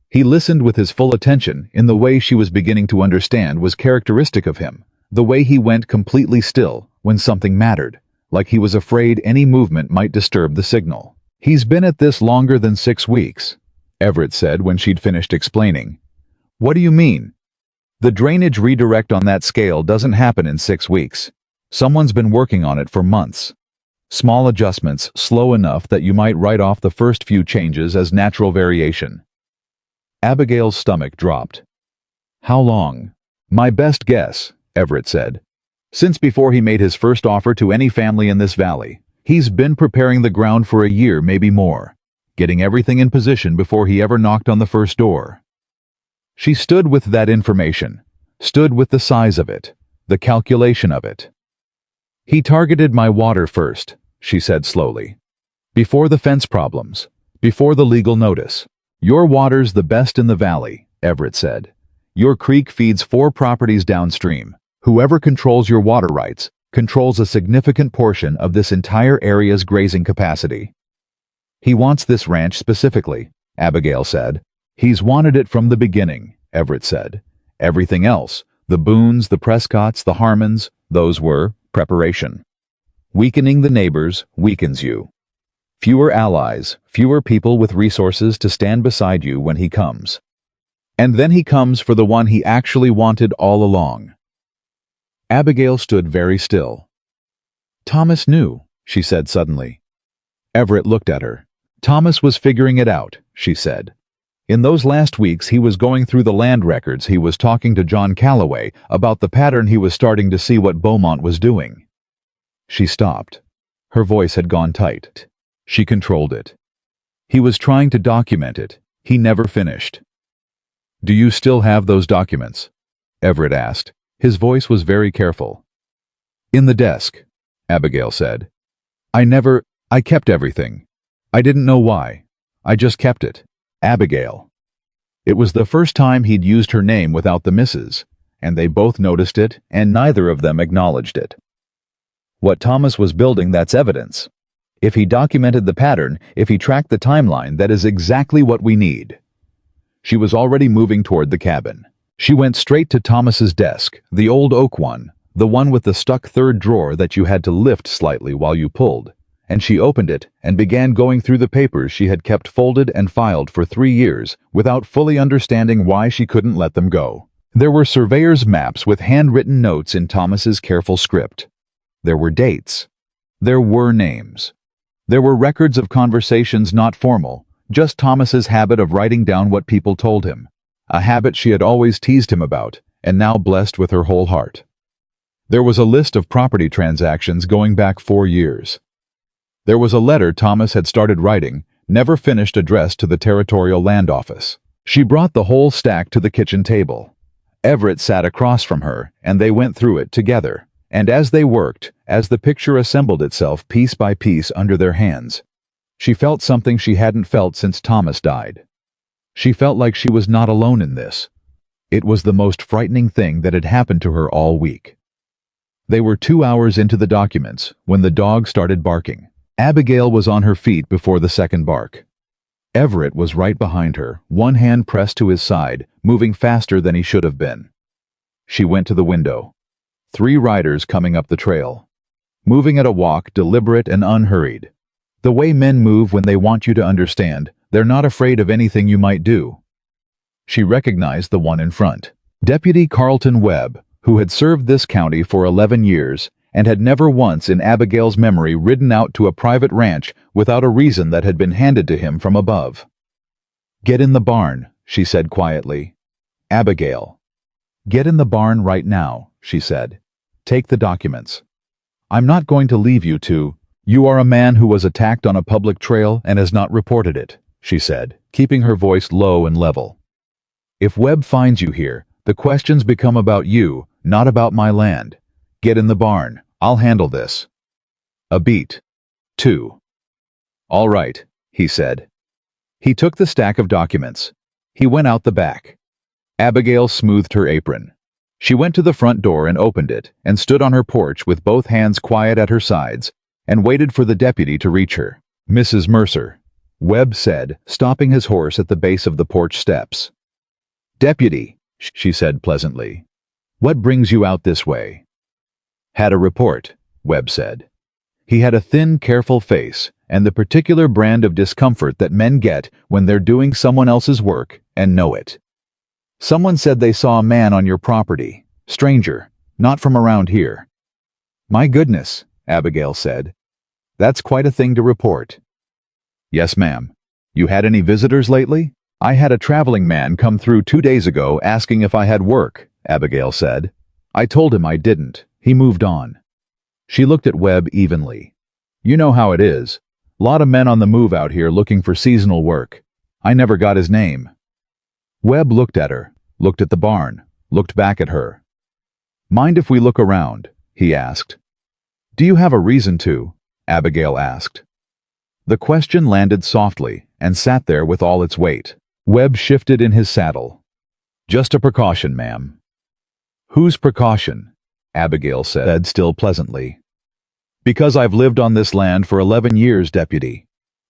He listened with his full attention in the way she was beginning to understand was characteristic of him, the way he went completely still when something mattered, like he was afraid any movement might disturb the signal. He's been at this longer than 6 weeks, Everett said when she'd finished explaining. What do you mean? The drainage redirect on that scale doesn't happen in 6 weeks. Someone's been working on it for months. Small adjustments, slow enough that you might write off the first few changes as natural variation. Abigail's stomach dropped. How long? My best guess, Everett said. Since before he made his first offer to any family in this valley, he's been preparing the ground for a year, maybe more, getting everything in position before he ever knocked on the first door. She stood with that information, stood with the size of it, the calculation of it. He targeted my water first, she said slowly. Before the fence problems, before the legal notice. Your water's the best in the valley, Everett said. Your creek feeds 4 properties downstream. Whoever controls your water rights controls a significant portion of this entire area's grazing capacity. He wants this ranch specifically, Abigail said. He's wanted it from the beginning, Everett said. Everything else, the Boones, the Prescotts, the Harmons, those were preparation. Weakening the neighbors weakens you. Fewer allies, fewer people with resources to stand beside you when he comes. And then he comes for the one he actually wanted all along. Abigail stood very still. Thomas knew, she said suddenly. Everett looked at her. Thomas was figuring it out, she said. In those last weeks he was going through the land records. He was talking to John Calloway about the pattern. He was starting to see what Beaumont was doing. She stopped. Her voice had gone tight. She controlled it. He was trying to document it. He never finished. "Do you still have those documents?" Everett asked. His voice was very careful. "In the desk," Abigail said. I kept everything. I didn't know why. I just kept it. Abigail." It was the first time he'd used her name without the Mrs., and they both noticed it, and neither of them acknowledged it. What Thomas was building, that's evidence. If he documented the pattern, if he tracked the timeline, that is exactly what we need. She was already moving toward the cabin. She went straight to Thomas's desk, the old oak one, the one with the stuck third drawer that you had to lift slightly while you pulled, and she opened it and began going through the papers she had kept folded and filed for 3 years without fully understanding why she couldn't let them go. There were surveyor's maps with handwritten notes in Thomas's careful script. There were dates. There were names. There were records of conversations not formal, just Thomas's habit of writing down what people told him, a habit she had always teased him about and now blessed with her whole heart. There was a list of property transactions going back 4 years. There was a letter Thomas had started writing, never finished, addressed to the Territorial Land Office. She brought the whole stack to the kitchen table. Everett sat across from her, and they went through it together. And as they worked, as the picture assembled itself piece by piece under their hands, she felt something she hadn't felt since Thomas died. She felt like she was not alone in this. It was the most frightening thing that had happened to her all week. They were 2 hours into the documents when the dog started barking. Abigail was on her feet before the second bark. Everett was right behind her, one hand pressed to his side, moving faster than he should have been. She went to the window. 3 riders coming up the trail. Moving at a walk, deliberate and unhurried. The way men move when they want you to understand, they're not afraid of anything you might do. She recognized the one in front. Deputy Carlton Webb, who had served this county for 11 years and had never once in Abigail's memory ridden out to a private ranch without a reason that had been handed to him from above. "Get in the barn," she said quietly. "Abigail. Get in the barn right now," she said. "Take the documents. I'm not going to leave you to. You are a man who was attacked on a public trail and has not reported it," she said, keeping her voice low and level. "If Webb finds you here, the questions become about you, not about my land. Get in the barn. I'll handle this." A beat. 2. "All right," he said. He took the stack of documents. He went out the back. Abigail smoothed her apron. She went to the front door and opened it and stood on her porch with both hands quiet at her sides and waited for the deputy to reach her. "Mrs. Mercer," Webb said, stopping his horse at the base of the porch steps. "Deputy," she said pleasantly. "What brings you out this way?" "Had a report," Webb said. He had a thin, careful face and the particular brand of discomfort that men get when they're doing someone else's work and know it. "Someone said they saw a man on your property. Stranger, not from around here." "My goodness," Abigail said. "That's quite a thing to report." "Yes, ma'am. You had any visitors lately?" "I had a traveling man come through 2 days ago asking if I had work," Abigail said. "I told him I didn't. He moved on." She looked at Webb evenly. "You know how it is. Lot of men on the move out here looking for seasonal work. I never got his name." Webb looked at her, looked at the barn, looked back at her. "Mind if we look around?" he asked. "Do you have a reason to?" Abigail asked. The question landed softly and sat there with all its weight. Webb shifted in his saddle. "Just a precaution, ma'am." "Whose precaution?" Abigail said, still pleasantly. "Because I've lived on this land for 11 years, deputy.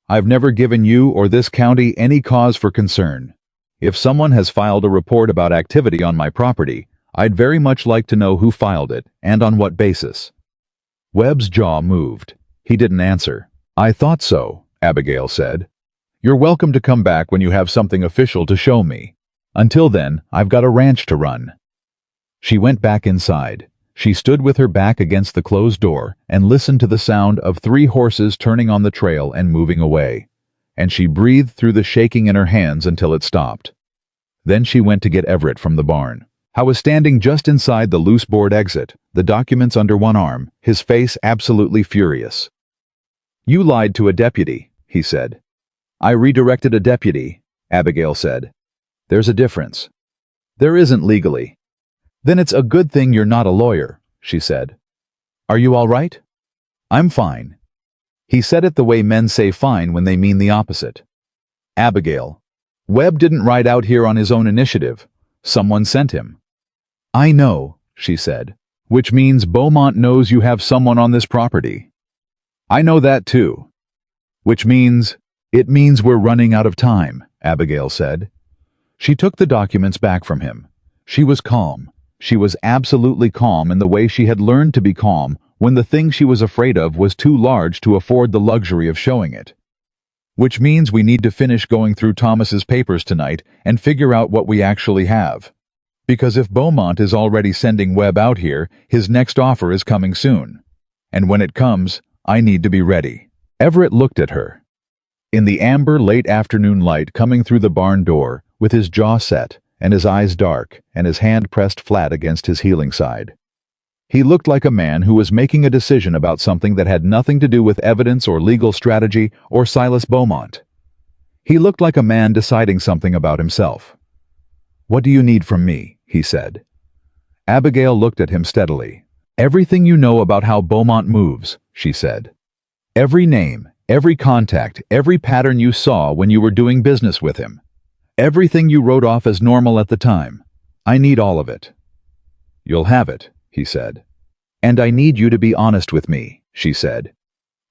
I've never given you or this county any cause for concern. If someone has filed a report about activity on my property, I'd very much like to know who filed it and on what basis." Webb's jaw moved. He didn't answer. "I thought so," Abigail said. "You're welcome to come back when you have something official to show me. Until then, I've got a ranch to run." She went back inside. She stood with her back against the closed door and listened to the sound of 3 horses turning on the trail and moving away. And she breathed through the shaking in her hands until it stopped. Then she went to get Everett from the barn. He was standing just inside the loose board exit, the documents under one arm, his face absolutely furious. "You lied to a deputy," he said. "I redirected a deputy," Abigail said. "There's a difference." "There isn't legally." "Then it's a good thing you're not a lawyer," she said. "Are you all right?" "I'm fine." He said it the way men say fine when they mean the opposite. "Abigail, Webb didn't ride out here on his own initiative. Someone sent him." "I know," she said, "which means Beaumont knows you have someone on this property." "I know that too." "Which means—" "It means we're running out of time," Abigail said. She took the documents back from him. She was calm. She was absolutely calm in the way she had learned to be calm when the thing she was afraid of was too large to afford the luxury of showing it. "Which means we need to finish going through Thomas's papers tonight and figure out what we actually have. Because if Beaumont is already sending Webb out here, his next offer is coming soon. And when it comes, I need to be ready." Everett looked at her. In the amber late afternoon light coming through the barn door, with his jaw set and his eyes dark and his hand pressed flat against his healing side. He looked like a man who was making a decision about something that had nothing to do with evidence or legal strategy or Silas Beaumont. He looked like a man deciding something about himself. "What do you need from me?" he said. Abigail looked at him steadily. "Everything you know about how Beaumont moves," she said. "Every name, every contact, every pattern you saw when you were doing business with him. Everything you wrote off as normal at the time. I need all of it." "You'll have it," he said. "And I need you to be honest with me," she said.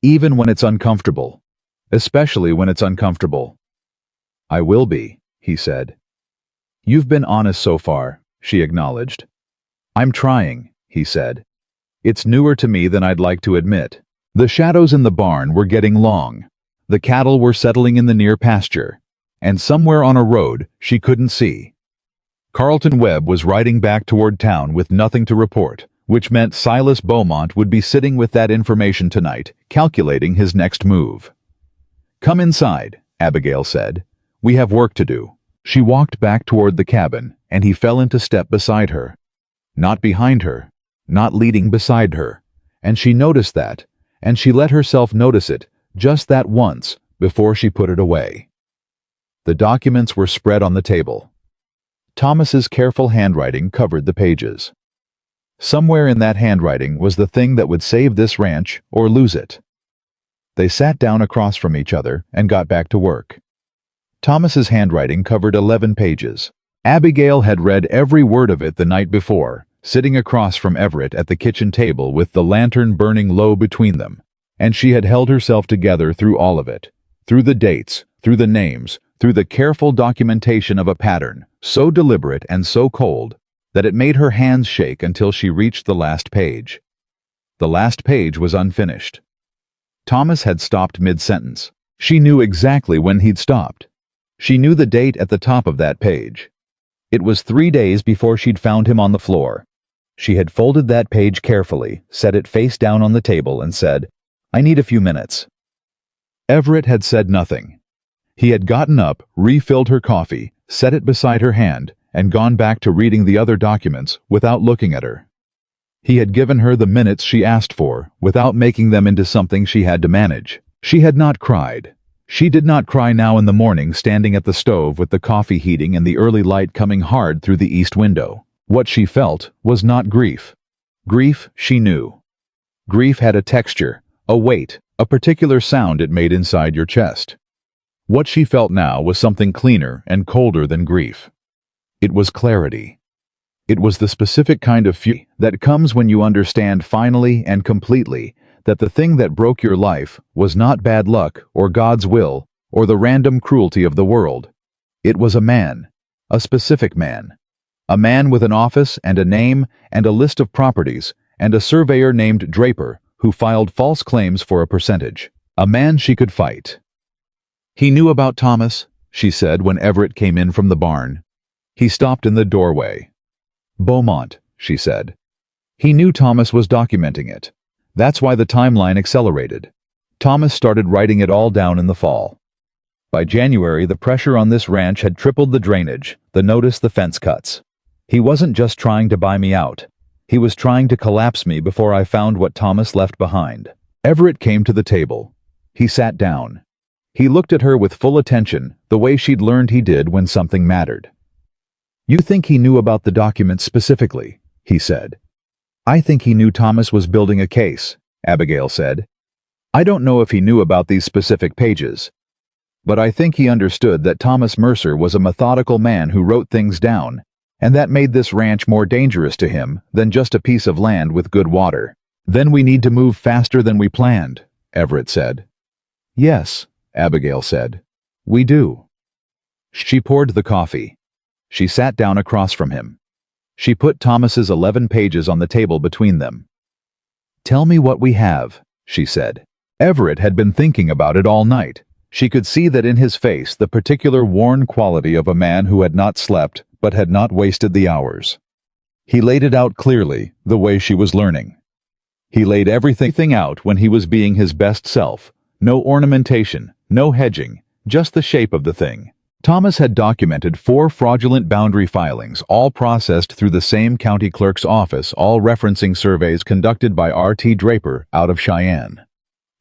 "Even when it's uncomfortable. Especially when it's uncomfortable." "I will be," he said. "You've been honest so far," she acknowledged. "I'm trying," he said. "It's newer to me than I'd like to admit." The shadows in the barn were getting long. The cattle were settling in the near pasture. And somewhere on a road she couldn't see, Carlton Webb was riding back toward town with nothing to report, which meant Silas Beaumont would be sitting with that information tonight, calculating his next move. "Come inside," Abigail said. "We have work to do." She walked back toward the cabin, and he fell into step beside her. Not behind her, not leading beside her. And she noticed that, and she let herself notice it, just that once, before she put it away. The documents were spread on the table. Thomas's careful handwriting covered the pages. Somewhere in that handwriting was the thing that would save this ranch or lose it. They sat down across from each other and got back to work. Thomas's handwriting covered 11 pages. Abigail had read every word of it the night before, sitting across from Everett at the kitchen table with the lantern burning low between them, and she had held herself together through all of it, through the dates, through the names, through the careful documentation of a pattern, so deliberate and so cold, that it made her hands shake until she reached the last page. The last page was unfinished. Thomas had stopped mid-sentence. She knew exactly when he'd stopped. She knew the date at the top of that page. It was 3 days before she'd found him on the floor. She had folded that page carefully, set it face down on the table, and said, "I need a few minutes." Everett had said nothing. He had gotten up, refilled her coffee, set it beside her hand, and gone back to reading the other documents without looking at her. He had given her the minutes she asked for, without making them into something she had to manage. She had not cried. She did not cry now in the morning standing at the stove with the coffee heating and the early light coming hard through the east window. What she felt was not grief. Grief, she knew. Grief had a texture, a weight, a particular sound it made inside your chest. What she felt now was something cleaner and colder than grief. It was clarity. It was the specific kind of fury that comes when you understand finally and completely that the thing that broke your life was not bad luck or God's will or the random cruelty of the world. It was a man, a specific man. A man with an office and a name and a list of properties and a surveyor named Draper who filed false claims for a percentage. A man she could fight. "He knew about Thomas," she said when Everett came in from the barn. He stopped in the doorway. "Beaumont," she said. He knew Thomas was documenting it. That's why the timeline accelerated. Thomas started writing it all down in the fall. By January, the pressure on this ranch had tripled the drainage, the notice, the fence cuts. He wasn't just trying to buy me out. He was trying to collapse me before I found what Thomas left behind. Everett came to the table. He sat down. He looked at her with full attention, the way she'd learned he did when something mattered. "You think he knew about the documents specifically?" he said. "I think he knew Thomas was building a case," Abigail said. "I don't know if he knew about these specific pages, but I think he understood that Thomas Mercer was a methodical man who wrote things down, and that made this ranch more dangerous to him than just a piece of land with good water." "Then we need to move faster than we planned," Everett said. "Yes," Abigail said. "We do." She poured the coffee. She sat down across from him. She put Thomas's 11 pages on the table between them. "Tell me what we have," she said. Everett had been thinking about it all night. She could see that in his face, the particular worn quality of a man who had not slept but had not wasted the hours. He laid it out clearly, the way she was learning. He laid everything out when he was being his best self. No ornamentation, no hedging, just the shape of the thing. Thomas had documented 4 fraudulent boundary filings, all processed through the same county clerk's office, all referencing surveys conducted by R.T. Draper out of Cheyenne.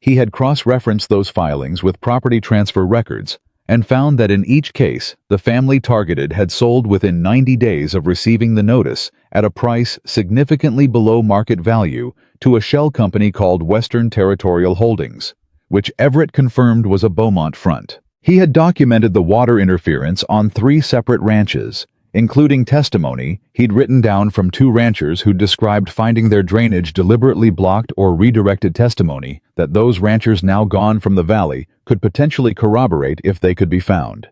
He had cross-referenced those filings with property transfer records and found that in each case, the family targeted had sold within 90 days of receiving the notice at a price significantly below market value to a shell company called Western Territorial Holdings, which Everett confirmed was a Beaumont front. He had documented the water interference on 3 separate ranches, including testimony he'd written down from 2 ranchers who described finding their drainage deliberately blocked or redirected, testimony that those ranchers now gone from the valley could potentially corroborate if they could be found.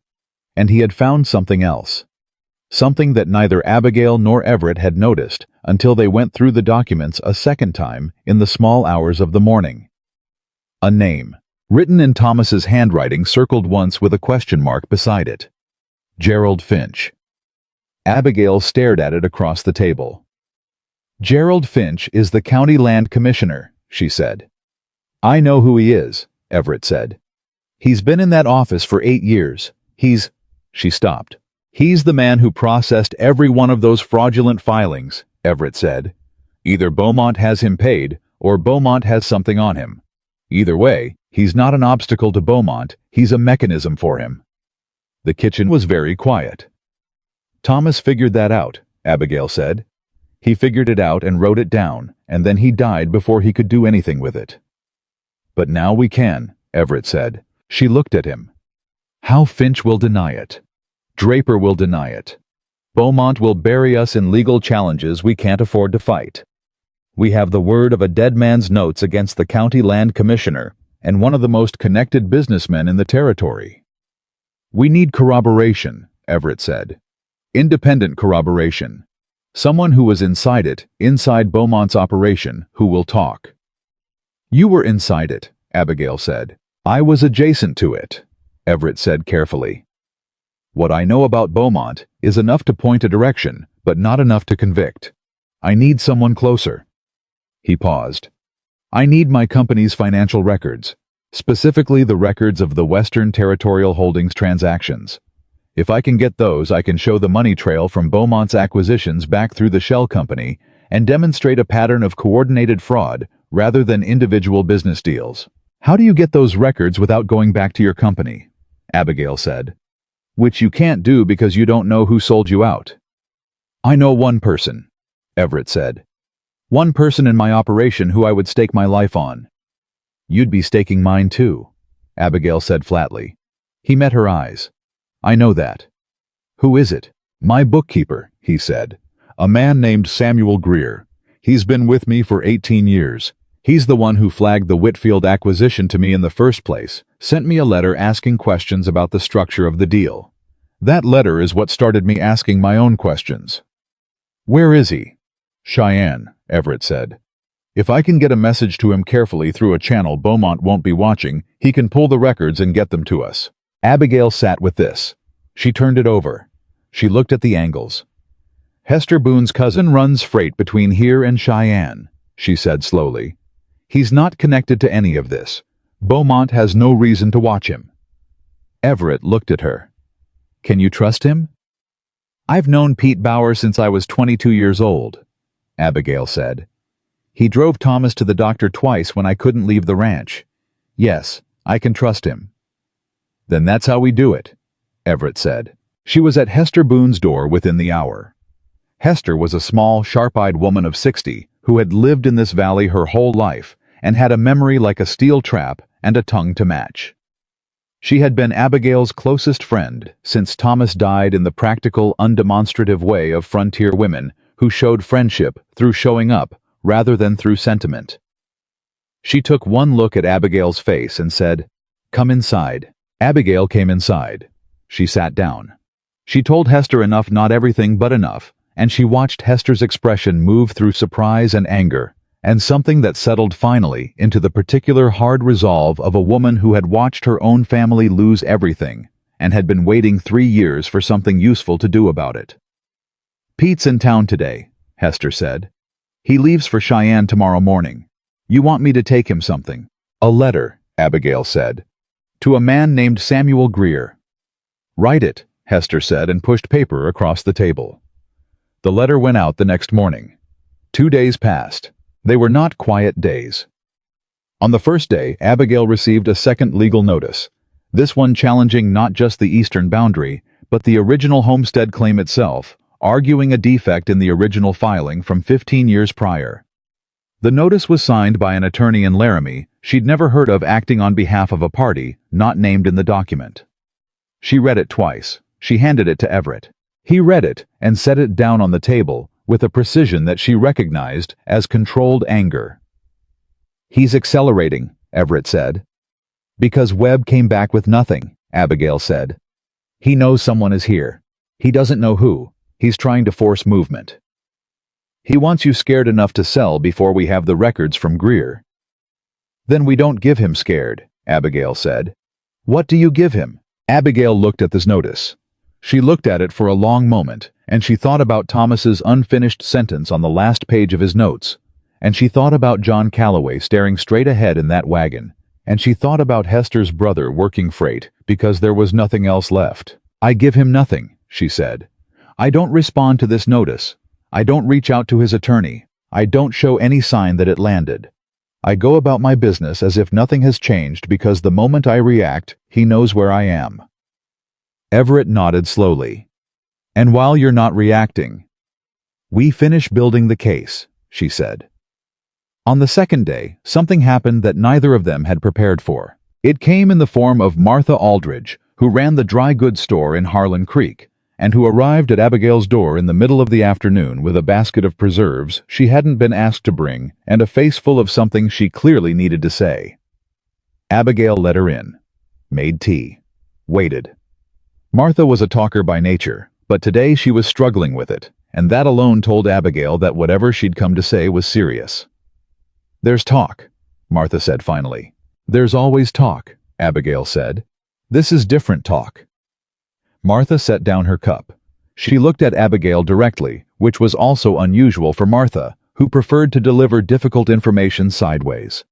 And he had found something else. Something that neither Abigail nor Everett had noticed until they went through the documents a second time in the small hours of the morning. A name, written in Thomas's handwriting, circled once with a question mark beside it. Gerald Finch. Abigail stared at it across the table. "Gerald Finch is the county land commissioner," she said. "I know who he is," Everett said. "He's been in that office for 8 years. She stopped. "He's the man who processed every one of those fraudulent filings," Everett said. "Either Beaumont has him paid, or Beaumont has something on him. Either way, he's not an obstacle to Beaumont, he's a mechanism for him." The kitchen was very quiet. "Thomas figured that out," Abigail said. "He figured it out and wrote it down, and then he died before he could do anything with it." "But now we can," Everett said. She looked at him. "How Finch will deny it. Draper will deny it. Beaumont will bury us in legal challenges we can't afford to fight. We have the word of a dead man's notes against the county land commissioner and one of the most connected businessmen in the territory." "We need corroboration," Everett said. "Independent corroboration. Someone who was inside it, inside Beaumont's operation, who will talk." "You were inside it," Abigail said. "I was adjacent to it," Everett said carefully. "What I know about Beaumont is enough to point a direction, but not enough to convict. I need someone closer." He paused. "I need my company's financial records, specifically the records of the Western Territorial Holdings transactions. If I can get those, I can show the money trail from Beaumont's acquisitions back through the shell company and demonstrate a pattern of coordinated fraud rather than individual business deals." "How do you get those records without going back to your company?" Abigail said. "Which you can't do because you don't know who sold you out." "I know one person," Everett said. "One person in my operation who I would stake my life on." "You'd be staking mine too," Abigail said flatly. He met her eyes. "I know that." "Who is it?" "My bookkeeper," he said. "A man named Samuel Greer. He's been with me for 18 years. He's the one who flagged the Whitfield acquisition to me in the first place, sent me a letter asking questions about the structure of the deal. That letter is what started me asking my own questions." "Where is he?" "Cheyenne," Everett said. "If I can get a message to him carefully through a channel Beaumont won't be watching, he can pull the records and get them to us." Abigail sat with this. She turned it over. She looked at the angles. Hester Boone's cousin runs freight between here and Cheyenne, she said slowly. He's not connected to any of this. Beaumont has no reason to watch him. Everett looked at her. Can you trust him? I've known Pete Bauer since I was 22 years old, Abigail said. He drove Thomas to the doctor twice when I couldn't leave the ranch. Yes, I can trust him. Then that's how we do it, Everett said. She was at Hester Boone's door within the hour. Hester was a small, sharp-eyed woman of 60 who had lived in this valley her whole life and had a memory like a steel trap and a tongue to match. She had been Abigail's closest friend since Thomas died in the practical, undemonstrative way of frontier women who showed friendship through showing up rather than through sentiment. She took one look at Abigail's face and said, "Come inside." Abigail came inside. She sat down. She told Hester enough, not everything, but enough, and she watched Hester's expression move through surprise and anger, and something that settled finally into the particular hard resolve of a woman who had watched her own family lose everything and had been waiting 3 years for something useful to do about it. "Pete's in town today," Hester said. "He leaves for Cheyenne tomorrow morning. You want me to take him something?" "A letter," Abigail said, "to a man named Samuel Greer." "Write it," Hester said, and pushed paper across the table. The letter went out the next morning. 2 days passed. They were not quiet days. On the first day, Abigail received a second legal notice, this one challenging not just the eastern boundary, but the original homestead claim itself, arguing a defect in the original filing from 15 years prior. The notice was signed by an attorney in Laramie she'd never heard of acting on behalf of a party not named in the document. She read it twice. She handed it to Everett. He read it and set it down on the table with a precision that she recognized as controlled anger. "He's accelerating," Everett said. "Because Webb came back with nothing," Abigail said. "He knows someone is here. He doesn't know who. He's trying to force movement. He wants you scared enough to sell before we have the records from Greer." "Then we don't give him scared," Abigail said. "What do you give him?" Abigail looked at this notice. She looked at it for a long moment, and she thought about Thomas's unfinished sentence on the last page of his notes, and she thought about John Calloway staring straight ahead in that wagon, and she thought about Hester's brother working freight because there was nothing else left. "I give him nothing," she said. "I don't respond to this notice. I don't reach out to his attorney. I don't show any sign that it landed. I go about my business as if nothing has changed because the moment I react, he knows where I am." Everett nodded slowly. "And while you're not reacting, we finish building the case," she said. On the second day, something happened that neither of them had prepared for. It came in the form of Martha Aldridge, who ran the dry goods store in Harlan Creek, and who arrived at Abigail's door in the middle of the afternoon with a basket of preserves she hadn't been asked to bring and a face full of something she clearly needed to say. Abigail let her in, made tea, waited. Martha was a talker by nature, but today she was struggling with it, and that alone told Abigail that whatever she'd come to say was serious. "There's talk," Martha said finally. "There's always talk," Abigail said. "This is different talk." Martha set down her cup. She looked at Abigail directly, which was also unusual for Martha, who preferred to deliver difficult information sideways.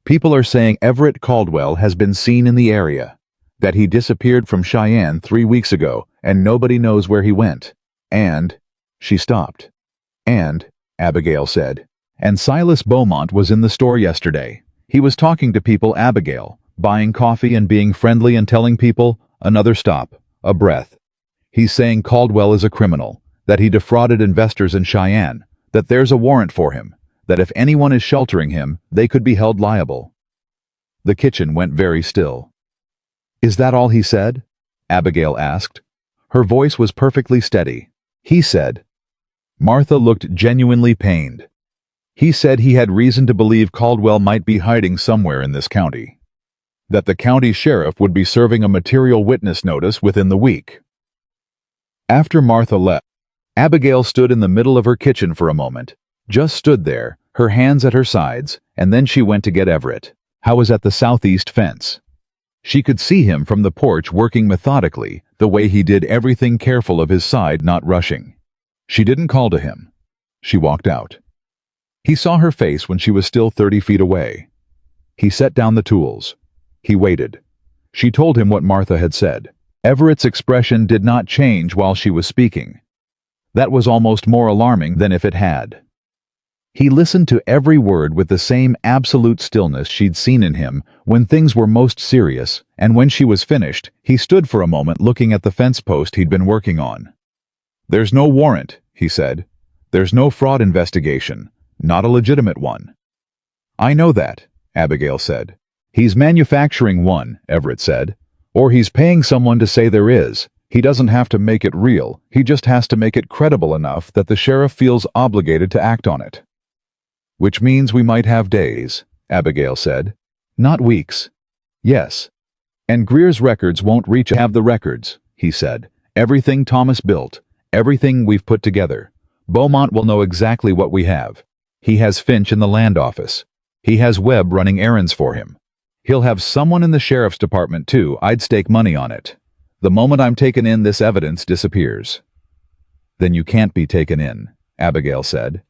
"People are saying Everett Caldwell has been seen in the area, that he disappeared from Cheyenne 3 weeks ago and nobody knows where he went. And—" she stopped. "And," Abigail said, "and Silas Beaumont was in the store yesterday. He was talking to people, Abigail, buying coffee and being friendly and telling people, another stop, a breath. He's saying Caldwell is a criminal, that he defrauded investors in Cheyenne, that there's a warrant for him, that if anyone is sheltering him, they could be held liable." The kitchen went very still. "Is that all he said?" Abigail asked. Her voice was perfectly steady. "He said." Martha looked genuinely pained. "He said he had reason to believe Caldwell might be hiding somewhere in this county. That the county sheriff would be serving a material witness notice within the week." After Martha left, Abigail stood in the middle of her kitchen for a moment, just stood there, her hands at her sides, and then she went to get Everett, who was at the southeast fence. She could see him from the porch working methodically, the way he did everything, careful of his side, not rushing. She didn't call to him. She walked out. He saw her face when she was still 30 feet away. He set down the tools. He waited. She told him what Martha had said. Everett's expression did not change while she was speaking. That was almost more alarming than if it had. He listened to every word with the same absolute stillness she'd seen in him when things were most serious, and when she was finished, he stood for a moment looking at the fence post he'd been working on. "There's no warrant," he said. "There's no fraud investigation, not a legitimate one." "I know that," Abigail said. "He's manufacturing one," Everett said. "Or he's paying someone to say there is. He doesn't have to make it real, he just has to make it credible enough that the sheriff feels obligated to act on it." "Which means we might have days," Abigail said. "Not weeks." "Yes. And Greer's records won't reach. Have the records," he said. "Everything Thomas built, everything we've put together. Beaumont will know exactly what we have. He has Finch in the land office. He has Webb running errands for him. He'll have someone in the sheriff's department too. I'd stake money on it. The moment I'm taken in, this evidence disappears." "Then you can't be taken in," Abigail said.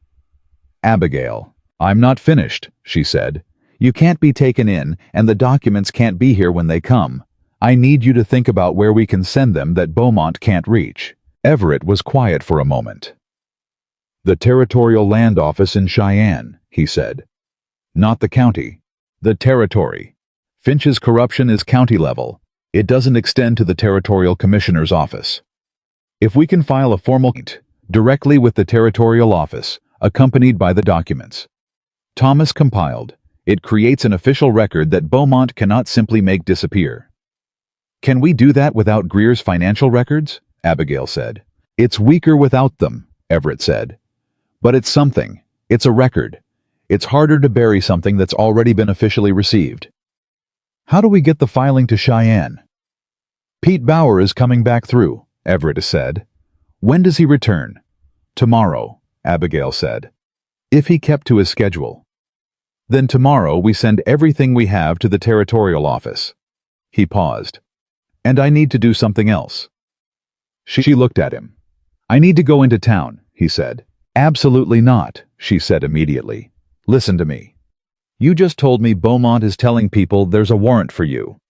"Abigail, I'm not finished," she said. "You can't be taken in, and the documents can't be here when they come. I need you to think about where we can send them that Beaumont can't reach." Everett was quiet for a moment. "The Territorial Land Office in Cheyenne," he said. "Not the county. The territory. Finch's corruption is county level. It doesn't extend to the Territorial Commissioner's office. If we can file a formal complaint directly with the Territorial Office, accompanied by the documents Thomas compiled, it creates an official record that Beaumont cannot simply make disappear." "Can we do that without Greer's financial records?" Abigail said. "It's weaker without them," Everett said. "But it's something. It's a record. It's harder to bury something that's already been officially received." "How do we get the filing to Cheyenne?" "Pete Bauer is coming back through," Everett said. "When does he return?" "Tomorrow," Abigail said. "If he kept to his schedule. Then tomorrow we send everything we have to the Territorial Office." He paused. "And I need to do something else." She looked at him. "I need to go into town," he said. "Absolutely not," she said immediately. "Listen to me. You just told me Beaumont is telling people there's a warrant for you.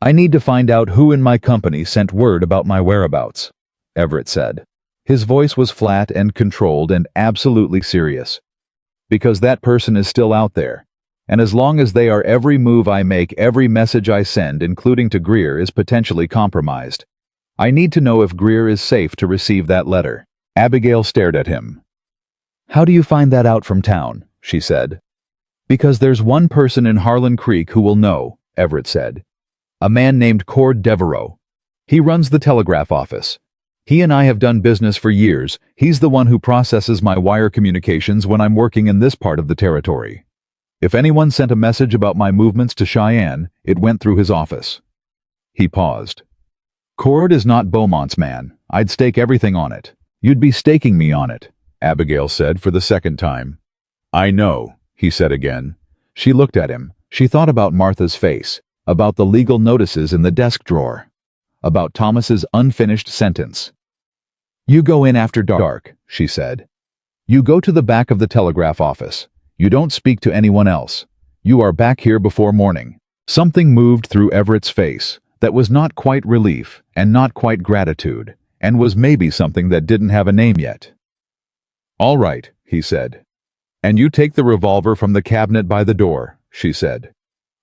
I need to find out who in my company sent word about my whereabouts," Everett said. His voice was flat and controlled and absolutely serious. "Because that person is still out there, and as long as they are, every move I make, every message I send, including to Greer, is potentially compromised. I need to know if Greer is safe to receive that letter." Abigail stared at him. "How do you find that out from town?" she said. "Because there's one person in Harlan Creek who will know," Everett said. "A man named Cord Devereaux. He runs the telegraph office. He and I have done business for years. He's the one who processes my wire communications when I'm working in this part of the territory. If anyone sent a message about my movements to Cheyenne, it went through his office." He paused. "Cord is not Beaumont's man. I'd stake everything on it." "You'd be staking me on it," Abigail said for the second time. "I know," he said again. She looked at him. She thought about Martha's face, about the legal notices in the desk drawer, about Thomas's unfinished sentence. "You go in after dark," she said. "You go to the back of the telegraph office. You don't speak to anyone else. You are back here before morning." Something moved through Everett's face that was not quite relief and not quite gratitude, and was maybe something that didn't have a name yet. "All right," he said. "And you take the revolver from the cabinet by the door," she said.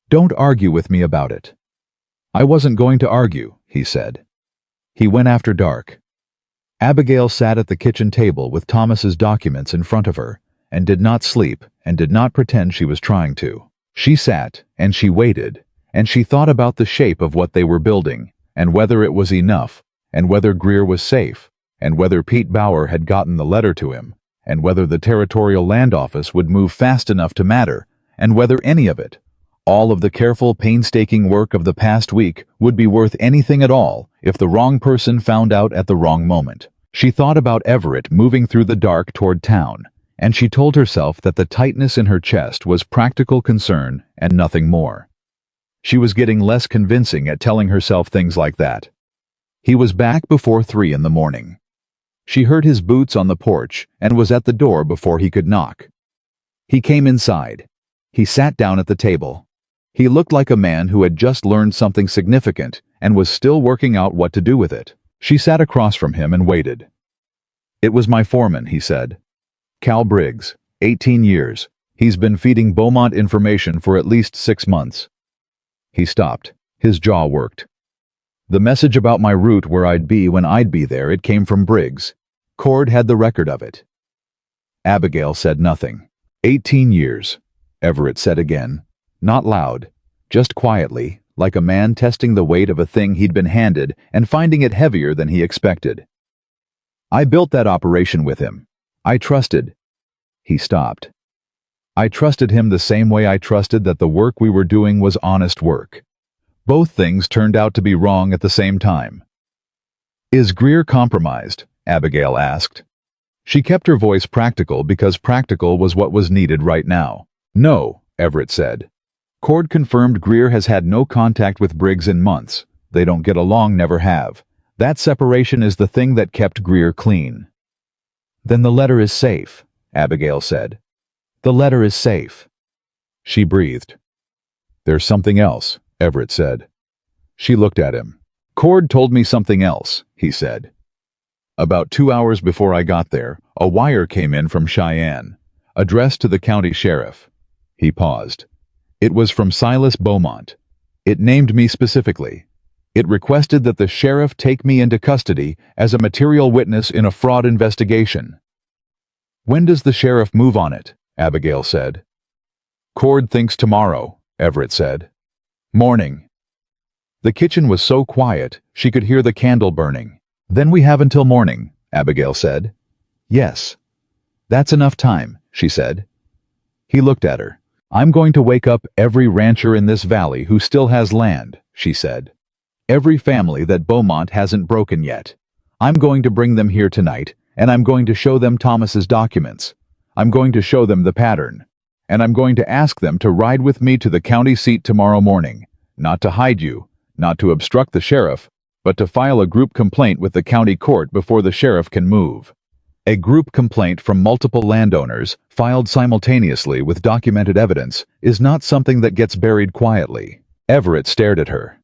"Don't argue with me about it." "I wasn't going to argue," he said. He went after dark. Abigail sat at the kitchen table with Thomas's documents in front of her, and did not sleep, and did not pretend she was trying to. She sat, and she waited, and she thought about the shape of what they were building, and whether it was enough, and whether Greer was safe, and whether Pete Bauer had gotten the letter to him, and whether the Territorial Land Office would move fast enough to matter, and whether any of it, all of the careful, painstaking work of the past week, would be worth anything at all if the wrong person found out at the wrong moment. She thought about Everett moving through the dark toward town, and she told herself that the tightness in her chest was practical concern and nothing more. She was getting less convincing at telling herself things like that. He was back before 3 in the morning. She heard his boots on the porch and was at the door before he could knock. He came inside. He sat down at the table. He looked like a man who had just learned something significant and was still working out what to do with it. She sat across from him and waited. "It was my foreman," he said. "Cal Briggs, 18 years. He's been feeding Beaumont information for at least 6 months." He stopped. His jaw worked. "The message about my route where I'd be when I'd be there, it came from Briggs. Cord had the record of it." Abigail said nothing. 18 years, Everett said again. Not loud, just quietly, like a man testing the weight of a thing he'd been handed and finding it heavier than he expected. "I built that operation with him. I trusted." He stopped. "I trusted him the same way I trusted that the work we were doing was honest work. Both things turned out to be wrong at the same time." "Is Greer compromised?" Abigail asked. She kept her voice practical because practical was what was needed right now. "No," Everett said. "Cord confirmed Greer has had no contact with Briggs in months. They don't get along, never have. That separation is the thing that kept Greer clean." "Then the letter is safe," Abigail said. "The letter is safe." She breathed. "There's something else," Everett said. She looked at him. "Cord told me something else," he said. "About 2 hours before I got there, a wire came in from Cheyenne, addressed to the county sheriff." He paused. "It was from Silas Beaumont. It named me specifically. It requested that the sheriff take me into custody as a material witness in a fraud investigation." "When does the sheriff move on it?" Abigail said. "Cord thinks tomorrow," Everett said. "Morning." The kitchen was so quiet she could hear the candle burning. "Then we have until morning," Abigail said. "Yes." "That's enough time," she said. He looked at her. "I'm going to wake up every rancher in this valley who still has land," she said. "Every family that Beaumont hasn't broken yet. I'm going to bring them here tonight, and I'm going to show them Thomas's documents. I'm going to show them the pattern. And I'm going to ask them to ride with me to the county seat tomorrow morning, not to hide you, not to obstruct the sheriff, but to file a group complaint with the county court before the sheriff can move. A group complaint from multiple landowners, filed simultaneously with documented evidence, is not something that gets buried quietly." Everett stared at her.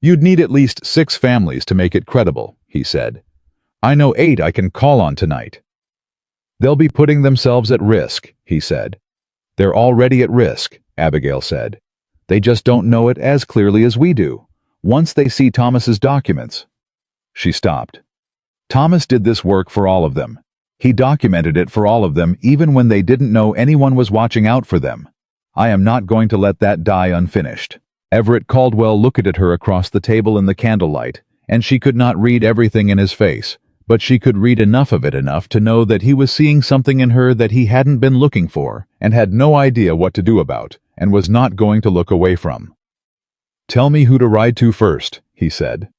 "You'd need at least 6 families to make it credible," he said. "I know 8 I can call on tonight." "They'll be putting themselves at risk," he said. "They're already at risk," Abigail said. "They just don't know it as clearly as we do. Once they see Thomas's documents." She stopped. "Thomas did this work for all of them. He documented it for all of them even when they didn't know anyone was watching out for them. I am not going to let that die unfinished." Everett Caldwell looked at her across the table in the candlelight, and she could not read everything in his face, but she could read enough of it to know that he was seeing something in her that he hadn't been looking for and had no idea what to do about and was not going to look away from. "Tell me who to ride to first," he said.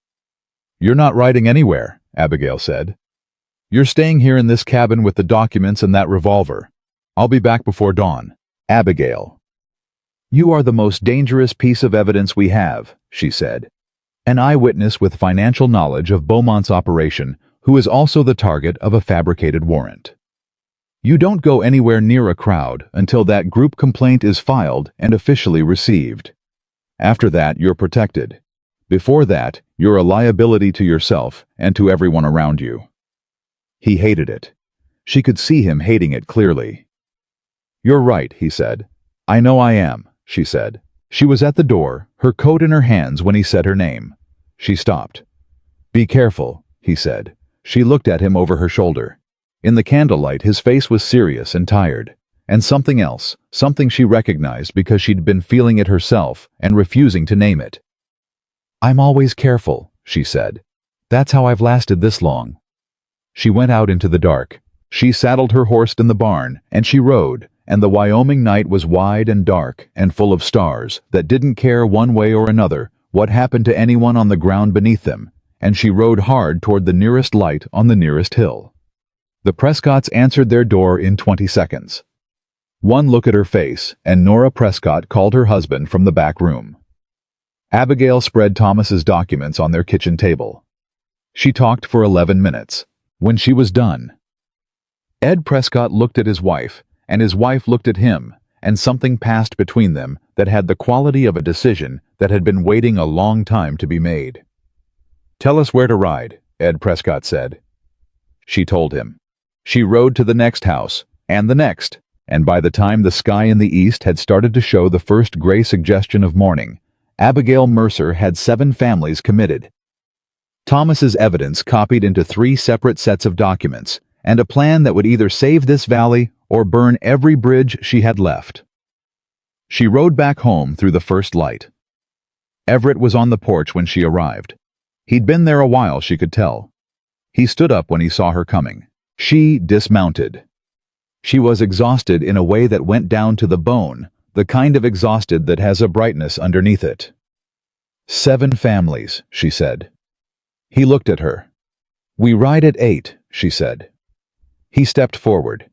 "You're not riding anywhere," Abigail said. "You're staying here in this cabin with the documents and that revolver. I'll be back before dawn." "Abigail, you are the most dangerous piece of evidence we have," she said. "An eyewitness with financial knowledge of Beaumont's operation who is also the target of a fabricated warrant. You don't go anywhere near a crowd until that group complaint is filed and officially received. After that, you're protected. Before that, you're a liability to yourself and to everyone around you." He hated it. She could see him hating it clearly. "You're right," he said. "I know I am," she said. She was at the door, her coat in her hands when he said her name. She stopped. "Be careful," he said. She looked at him over her shoulder. In the candlelight, his face was serious and tired. And something else, something she recognized because she'd been feeling it herself and refusing to name it. "I'm always careful," she said. "That's how I've lasted this long." She went out into the dark. She saddled her horse in the barn, and she rode, and the Wyoming night was wide and dark and full of stars that didn't care one way or another what happened to anyone on the ground beneath them, and she rode hard toward the nearest light on the nearest hill. The Prescotts answered their door in 20 seconds. One look at her face, and Nora Prescott called her husband from the back room. Abigail spread Thomas's documents on their kitchen table. She talked for 11 minutes. When she was done. Ed Prescott looked at his wife, and his wife looked at him, and something passed between them that had the quality of a decision that had been waiting a long time to be made. "Tell us where to ride," Ed Prescott said. She told him. She rode to the next house, and the next, and by the time the sky in the east had started to show the first gray suggestion of morning, Abigail Mercer had 7 families committed. Thomas's evidence copied into 3 separate sets of documents, and a plan that would either save this valley or burn every bridge she had left. She rode back home through the first light. Everett was on the porch when she arrived. He'd been there a while, she could tell. He stood up when he saw her coming. She dismounted. She was exhausted in a way that went down to the bone, the kind of exhausted that has a brightness underneath it. 7 families, she said. He looked at her. "We ride at 8, she said. He stepped forward.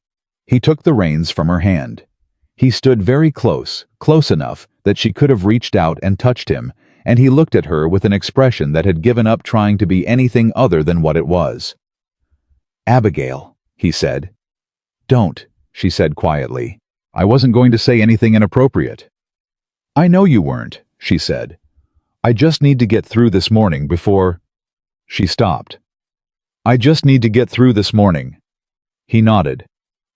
He took the reins from her hand. He stood very close enough that she could have reached out and touched him, and he looked at her with an expression that had given up trying to be anything other than what it was. "Abigail," he said. "Don't," she said quietly. "I wasn't going to say anything inappropriate." "I know you weren't," she said. "I just need to get through this morning before—" She stopped. "I just need to get through this morning." He nodded.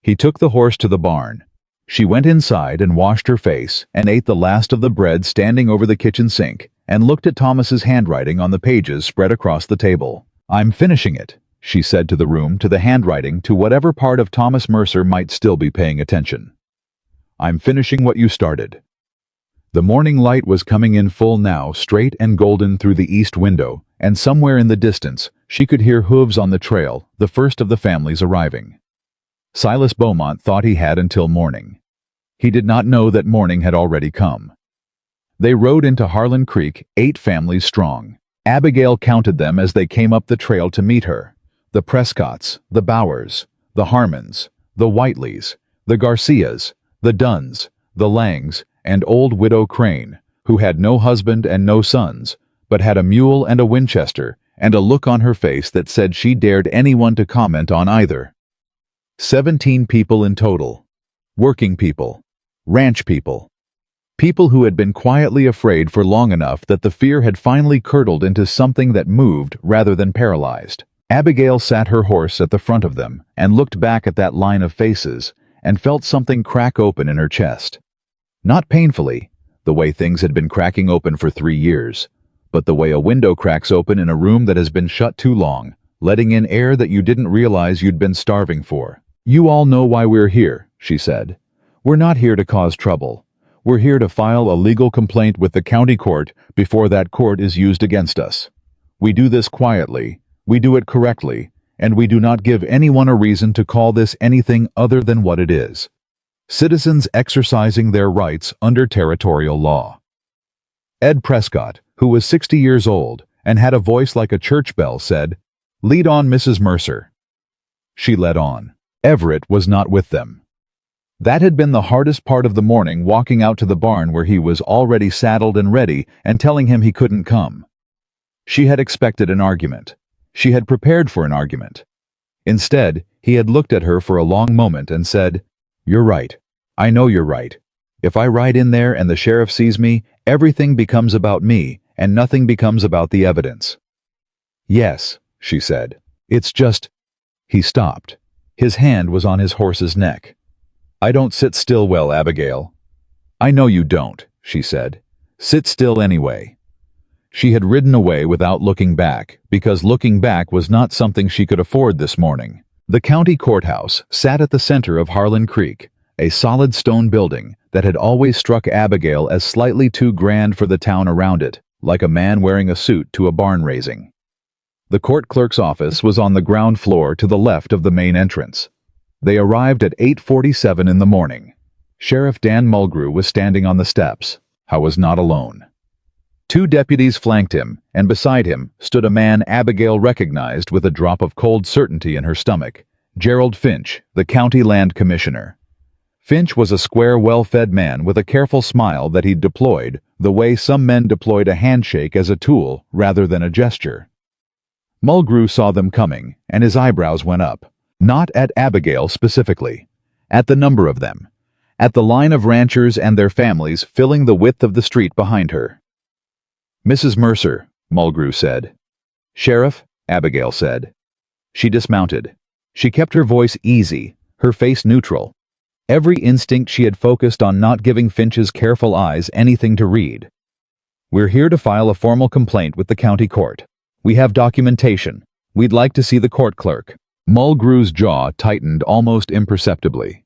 He took the horse to the barn. She went inside and washed her face and ate the last of the bread standing over the kitchen sink and looked at Thomas's handwriting on the pages spread across the table. "I'm finishing it," she said to the room, to the handwriting, to whatever part of Thomas Mercer might still be paying attention. "I'm finishing what you started." The morning light was coming in full now, straight and golden through the east window, and somewhere in the distance she could hear hooves on the trail, the first of the families arriving. Silas Beaumont thought he had until morning. He did not know that morning had already come. They rode into Harlan Creek, 8 families strong. Abigail counted them as they came up the trail to meet her. The Prescotts, the Bowers, the Harmons, the Whiteleys, the Garcias, the Dunns, the Langs, and old widow Crane, who had no husband and no sons, but had a mule and a Winchester, and a look on her face that said she dared anyone to comment on either. 17 people in total. Working people. Ranch people. People who had been quietly afraid for long enough that the fear had finally curdled into something that moved rather than paralyzed. Abigail sat her horse at the front of them and looked back at that line of faces and felt something crack open in her chest. Not painfully, the way things had been cracking open for 3 years, but the way a window cracks open in a room that has been shut too long, letting in air that you didn't realize you'd been starving for. "You all know why we're here," she said. "We're not here to cause trouble. We're here to file a legal complaint with the county court before that court is used against us. We do this quietly, we do it correctly, and we do not give anyone a reason to call this anything other than what it is. Citizens exercising their rights under territorial law." Ed Prescott, who was 60 years old and had a voice like a church bell, said, "Lead on, Mrs. Mercer." She led on. Everett was not with them. That had been the hardest part of the morning, walking out to the barn where he was already saddled and ready and telling him he couldn't come. She had expected an argument. She had prepared for an argument. Instead, he had looked at her for a long moment and said, "You're right. I know you're right. If I ride in there and the sheriff sees me, everything becomes about me and nothing becomes about the evidence." "Yes," she said. "It's just—" He stopped. His hand was on his horse's neck. "I don't sit still well, Abigail." "I know you don't," she said. "Sit still anyway." She had ridden away without looking back, because looking back was not something she could afford this morning. The county courthouse sat at the center of Harlan Creek, a solid stone building that had always struck Abigail as slightly too grand for the town around it, like a man wearing a suit to a barn raising. The court clerk's office was on the ground floor to the left of the main entrance. They arrived at 8:47 in the morning. Sheriff Dan Mulgrew was standing on the steps. I was not alone. 2 deputies flanked him, and beside him stood a man Abigail recognized with a drop of cold certainty in her stomach, Gerald Finch, the county land commissioner. Finch was a square, well-fed man with a careful smile that he'd deployed the way some men deployed a handshake as a tool rather than a gesture. Mulgrew saw them coming, and his eyebrows went up. Not at Abigail specifically. At the number of them. At the line of ranchers and their families filling the width of the street behind her. "Mrs. Mercer," Mulgrew said. "Sheriff," Abigail said. She dismounted. She kept her voice easy, her face neutral. Every instinct she had focused on not giving Finch's careful eyes anything to read. "We're here to file a formal complaint with the county court. We have documentation. We'd like to see the court clerk." Mulgrew's jaw tightened almost imperceptibly.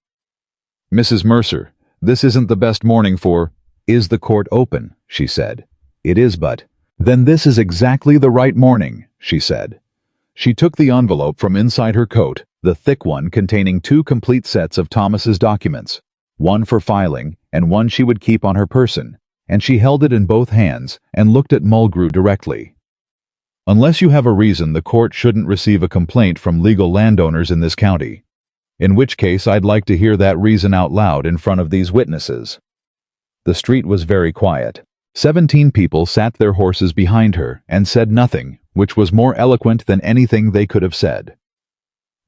"Mrs. Mercer, this isn't the best morning for—" "Is the court open?" she said. "It is, but—" "Then this is exactly the right morning," she said. She took the envelope from inside her coat, the thick one containing 2 complete sets of Thomas's documents, one for filing and one she would keep on her person, and she held it in both hands and looked at Mulgrew directly. "Unless you have a reason the court shouldn't receive a complaint from legal landowners in this county. In which case I'd like to hear that reason out loud in front of these witnesses." The street was very quiet. 17 people sat their horses behind her and said nothing, which was more eloquent than anything they could have said.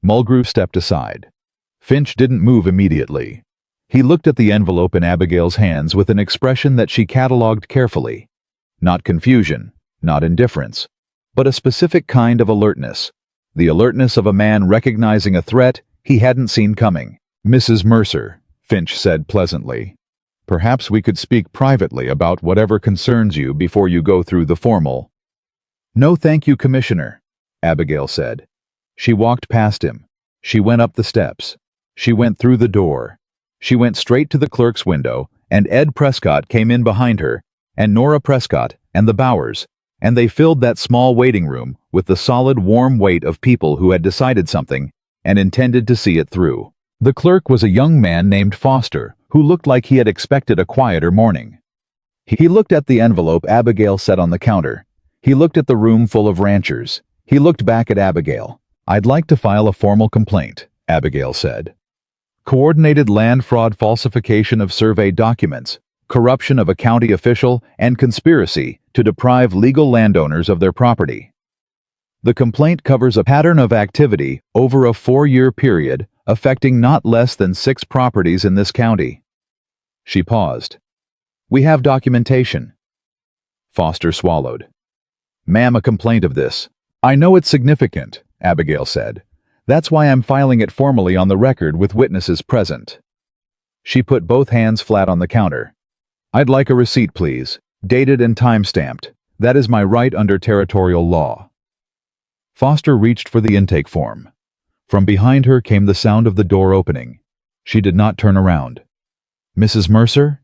Mulgrew stepped aside. Finch didn't move immediately. He looked at the envelope in Abigail's hands with an expression that she catalogued carefully. Not confusion, not indifference, but a specific kind of alertness. The alertness of a man recognizing a threat he hadn't seen coming. "Mrs. Mercer," Finch said pleasantly, "perhaps we could speak privately about whatever concerns you before you go through the formal—" "No thank you, Commissioner," Abigail said. She walked past him. She went up the steps. She went through the door. She went straight to the clerk's window, and Ed Prescott came in behind her, and Nora Prescott, and the Bowers, and they filled that small waiting room with the solid, warm weight of people who had decided something and intended to see it through. The clerk was a young man named Foster, who looked like he had expected a quieter morning. He looked at the envelope Abigail set on the counter. He looked at the room full of ranchers. He looked back at Abigail. "I'd like to file a formal complaint," Abigail said. "Coordinated land fraud, falsification of survey documents, corruption of a county official, and conspiracy to deprive legal landowners of their property. The complaint covers a pattern of activity over a 4-year period affecting not less than 6 properties in this county." She paused. "We have documentation." Foster swallowed. "Ma'am, a complaint of this—" "I know it's significant," Abigail said. "That's why I'm filing it formally on the record with witnesses present." She put both hands flat on the counter. "I'd like a receipt, please, dated and time-stamped. That is my right under territorial law." Foster reached for the intake form. From behind her came the sound of the door opening. She did not turn around. "Mrs. Mercer?"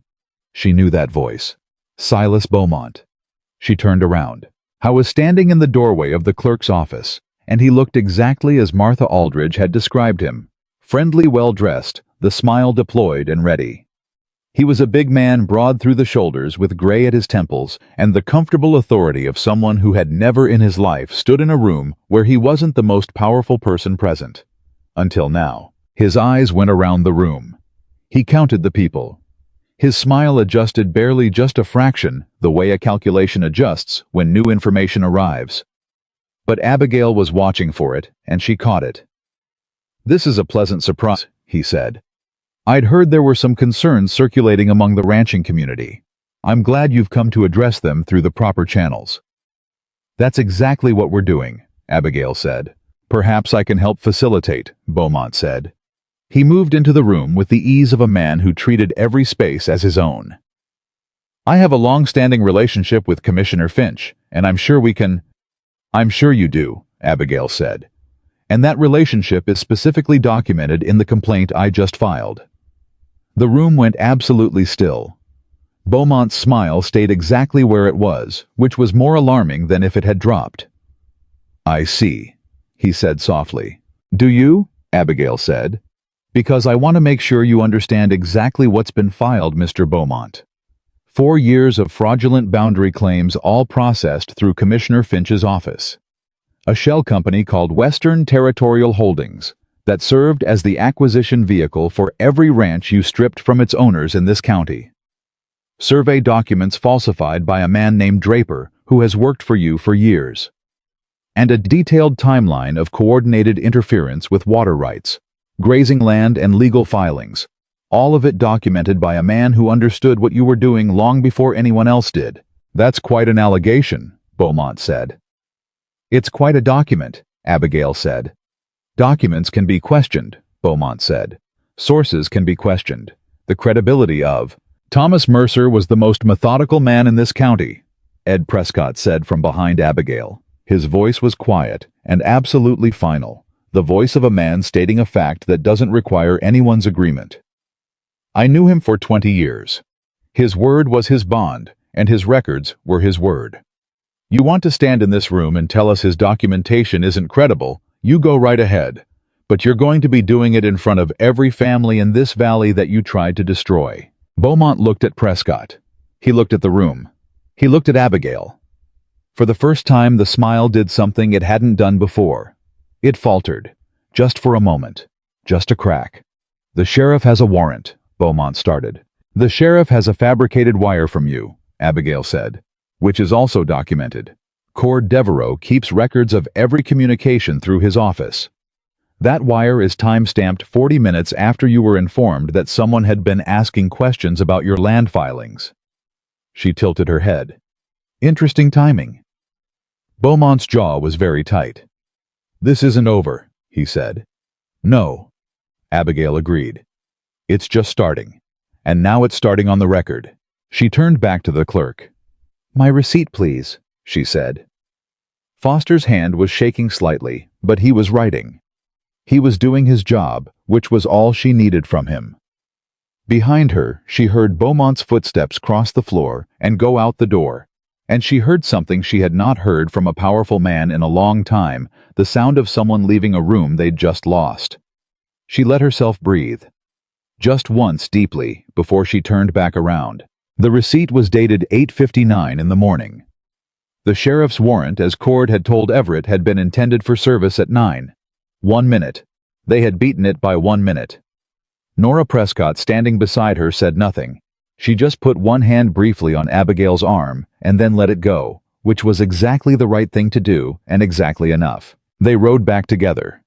She knew that voice. Silas Beaumont. She turned around. I was standing in the doorway of the clerk's office, and he looked exactly as Martha Aldridge had described him. Friendly, well-dressed, the smile deployed and ready. He was a big man, broad through the shoulders, with gray at his temples, and the comfortable authority of someone who had never in his life stood in a room where he wasn't the most powerful person present. Until now. His eyes went around the room. He counted the people. His smile adjusted barely just a fraction, the way a calculation adjusts when new information arrives. But Abigail was watching for it, and she caught it. "This is a pleasant surprise," he said. "I'd heard there were some concerns circulating among the ranching community. I'm glad you've come to address them through the proper channels." "That's exactly what we're doing," Abigail said. "Perhaps I can help facilitate," Beaumont said. He moved into the room with the ease of a man who treated every space as his own. "I have a long-standing relationship with Commissioner Finch, and I'm sure we can—" "I'm sure you do," Abigail said. "And that relationship is specifically documented in the complaint I just filed." The room went absolutely still. Beaumont's smile stayed exactly where it was, which was more alarming than if it had dropped. "I see," he said softly. "Do you?" Abigail said. "Because I want to make sure you understand exactly what's been filed, Mr. Beaumont. 4 years of fraudulent boundary claims, all processed through Commissioner Finch's office. A shell company called Western Territorial Holdings that served as the acquisition vehicle for every ranch you stripped from its owners in this county. Survey documents falsified by a man named Draper, who has worked for you for years. and a detailed timeline of coordinated interference with water rights, grazing land, and legal filings, all of it documented by a man who understood what you were doing long before anyone else did. That's quite an allegation, Beaumont said. It's quite a document, Abigail said. Documents can be questioned, Beaumont said. Sources can be questioned. The credibility of Thomas Mercer was the most methodical man in this county, Ed Prescott said from behind Abigail. His voice was quiet and absolutely final, the voice of a man stating a fact that doesn't require anyone's agreement. I knew him for 20 years. His word was his bond, and his records were his word. You want to stand in this room and tell us his documentation isn't credible, you go right ahead. But you're going to be doing it in front of every family in this valley that you tried to destroy. Beaumont looked at Prescott. He looked at the room. He looked at Abigail. For the first time, the smile did something it hadn't done before. It faltered. Just for a moment. Just a crack. The sheriff has a warrant, Beaumont started. The sheriff has a fabricated wire from you, Abigail said, which is also documented. Cord Devereaux keeps records of every communication through his office. That wire is time-stamped 40 minutes after you were informed that someone had been asking questions about your land filings. She tilted her head. Interesting timing. Beaumont's jaw was very tight. This isn't over, he said. No, Abigail agreed. It's just starting. And now it's starting on the record. She turned back to the clerk. My receipt, please, she said. Foster's hand was shaking slightly, but he was writing. He was doing his job, which was all she needed from him. Behind her, she heard Beaumont's footsteps cross the floor and go out the door, and she heard something she had not heard from a powerful man in a long time, the sound of someone leaving a room they'd just lost. She let herself breathe. Just once deeply, before she turned back around. The receipt was dated 8:59 in the morning. The sheriff's warrant, as Cord had told Everett, had been intended for service at 9. 1 minute. They had beaten it by 1 minute. Nora Prescott, standing beside her, said nothing. She just put one hand briefly on Abigail's arm and then let it go, which was exactly the right thing to do and exactly enough. They rode back together.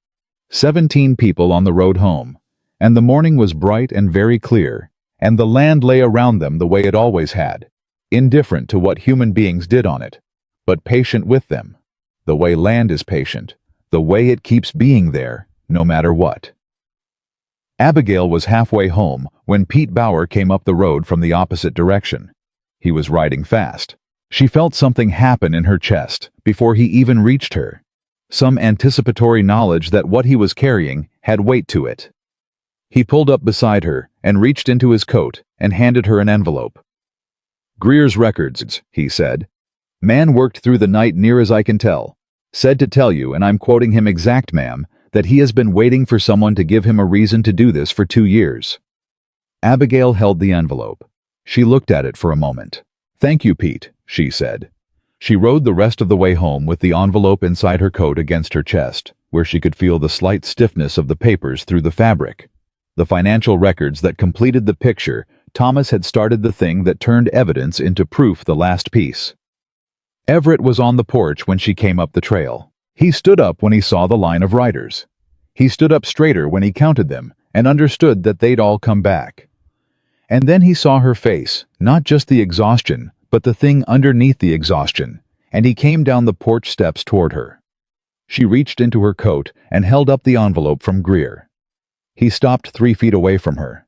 17 people on the road home, and the morning was bright and very clear, and the land lay around them the way it always had, indifferent to what human beings did on it, but patient with them, the way land is patient, the way it keeps being there, no matter what. Abigail was halfway home when Pete Bauer came up the road from the opposite direction. He was riding fast. She felt something happen in her chest before he even reached her, some anticipatory knowledge that what he was carrying had weight to it. He pulled up beside her and reached into his coat and handed her an envelope. Greer's records, he said. Man worked through the night near as I can tell. Said to tell you, and I'm quoting him exact, ma'am, that he has been waiting for someone to give him a reason to do this for 2 years. Abigail held the envelope. She looked at it for a moment. Thank you, Pete, she said. She rode the rest of the way home with the envelope inside her coat against her chest, where she could feel the slight stiffness of the papers through the fabric. The financial records that completed the picture. Thomas had started the thing that turned evidence into proof, the last piece. Everett was on the porch when she came up the trail. He stood up when he saw the line of riders. He stood up straighter when he counted them and understood that they'd all come back. And then he saw her face, not just the exhaustion, but the thing underneath the exhaustion, and he came down the porch steps toward her. She reached into her coat and held up the envelope from Greer. He stopped 3 feet away from her.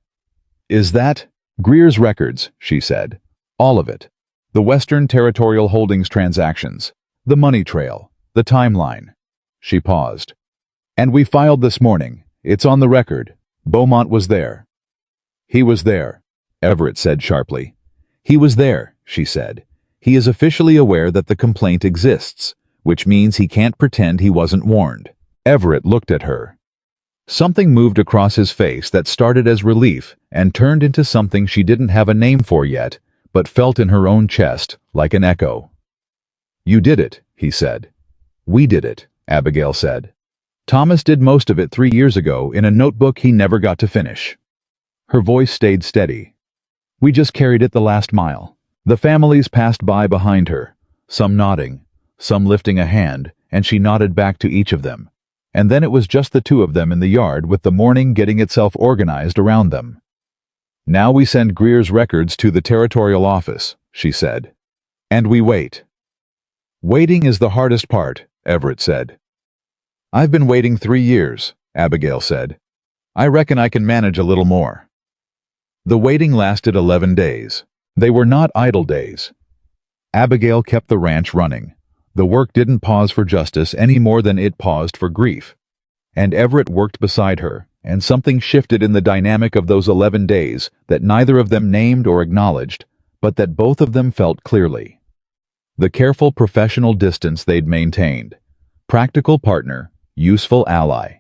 Is that Greer's records, she said. All of it. The Western Territorial Holdings transactions, the money trail, the timeline. She paused. And we filed this morning. It's on the record. Beaumont was there. He was there, Everett said sharply. He was there, she said. He is officially aware that the complaint exists, which means he can't pretend he wasn't warned. Everett looked at her. Something moved across his face that started as relief and turned into something she didn't have a name for yet, but felt in her own chest like an echo. You did it, he said. We did it, Abigail said. Thomas did most of it 3 years ago in a notebook he never got to finish. Her voice stayed steady. We just carried it the last mile. The families passed by behind her, some nodding, some lifting a hand, and she nodded back to each of them. And then it was just the two of them in the yard with the morning getting itself organized around them. "Now we send Greer's records to the territorial office," she said. "And we wait." "Waiting is the hardest part," Everett said. "I've been waiting 3 years," Abigail said. "I reckon I can manage a little more." The waiting lasted 11 days. They were not idle days. Abigail kept the ranch running. The work didn't pause for justice any more than it paused for grief. And Everett worked beside her, and something shifted in the dynamic of those 11 days that neither of them named or acknowledged, but that both of them felt clearly. The careful professional distance they'd maintained. Practical partner, useful ally.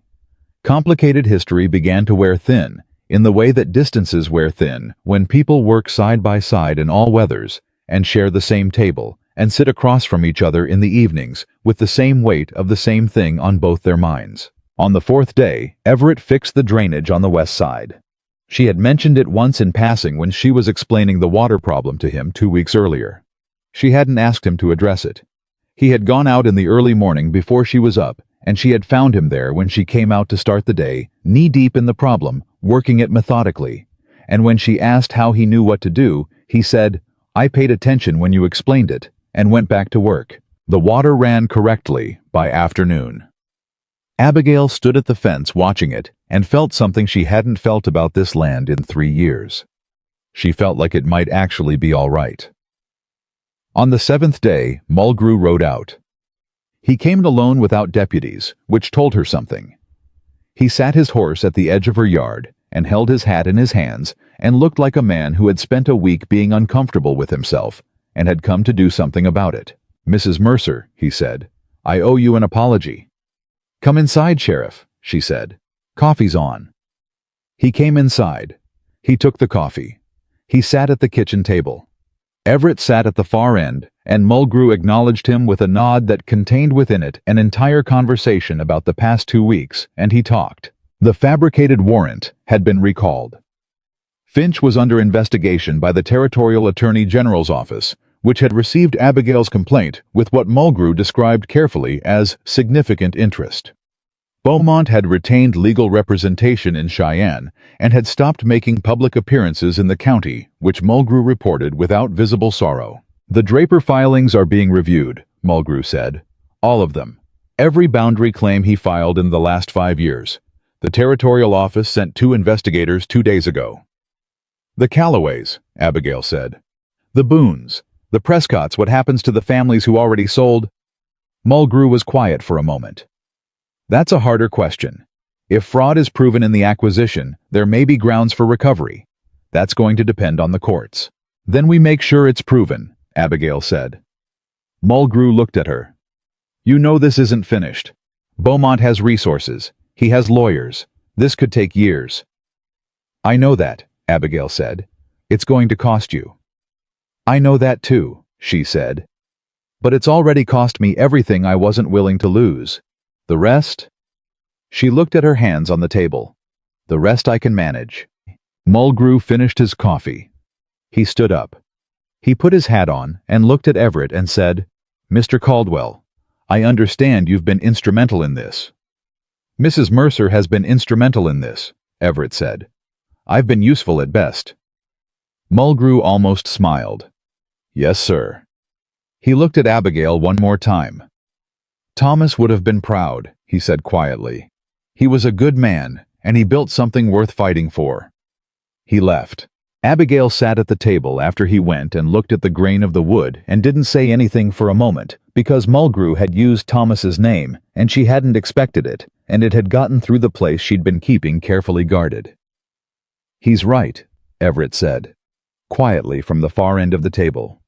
Complicated history began to wear thin, in the way that distances wear thin when people work side by side in all weathers, and share the same table, and sit across from each other in the evenings with the same weight of the same thing on both their minds. On the 4th day, Everett fixed the drainage on the west side. She had mentioned it once in passing when she was explaining the water problem to him 2 weeks earlier. She hadn't asked him to address it. He had gone out in the early morning before she was up, and she had found him there when she came out to start the day, knee-deep in the problem, working it methodically. And when she asked how he knew what to do, he said, "I paid attention when you explained it," and went back to work. The water ran correctly by afternoon. Abigail stood at the fence watching it and felt something she hadn't felt about this land in 3 years. She felt like it might actually be all right. On the 7th day, Mulgrew rode out. He came alone without deputies, which told her something. He sat his horse at the edge of her yard and held his hat in his hands and looked like a man who had spent a week being uncomfortable with himself and had come to do something about it. "Mrs. Mercer," he said, "I owe you an apology." "Come inside, Sheriff," she said. "Coffee's on." He came inside. He took the coffee. He sat at the kitchen table. Everett sat at the far end, and Mulgrew acknowledged him with a nod that contained within it an entire conversation about the past 2 weeks, and he talked. The fabricated warrant had been recalled. Finch was under investigation by the Territorial Attorney General's office, which had received Abigail's complaint with what Mulgrew described carefully as significant interest. Beaumont had retained legal representation in Cheyenne and had stopped making public appearances in the county, which Mulgrew reported without visible sorrow. "The Draper filings are being reviewed," Mulgrew said. "All of them. Every boundary claim he filed in the last 5 years. The Territorial Office sent 2 investigators 2 days ago." "The Calloways," Abigail said. "The Boones. The Prescotts, what happens to the families who already sold?" Mulgrew was quiet for a moment. "That's a harder question. If fraud is proven in the acquisition, there may be grounds for recovery. That's going to depend on the courts. Then we make sure it's proven," Abigail said. Mulgrew looked at her. "You know this isn't finished. Beaumont has resources. He has lawyers. This could take years." "I know that," Abigail said. "It's going to cost you." "I know that too," she said. "But it's already cost me everything I wasn't willing to lose. The rest?" She looked at her hands on the table. "The rest I can manage." Mulgrew finished his coffee. He stood up. He put his hat on and looked at Everett and said, "Mr. Caldwell, I understand you've been instrumental in this." "Mrs. Mercer has been instrumental in this," Everett said. "I've been useful at best." Mulgrew almost smiled. "Yes, sir." He looked at Abigail one more time. "Thomas would have been proud," he said quietly. "He was a good man, and he built something worth fighting for." He left. Abigail sat at the table after he went and looked at the grain of the wood and didn't say anything for a moment, because Mulgrew had used Thomas's name, and she hadn't expected it, and it had gotten through the place she'd been keeping carefully guarded. "He's right," Everett said, quietly from the far end of the table.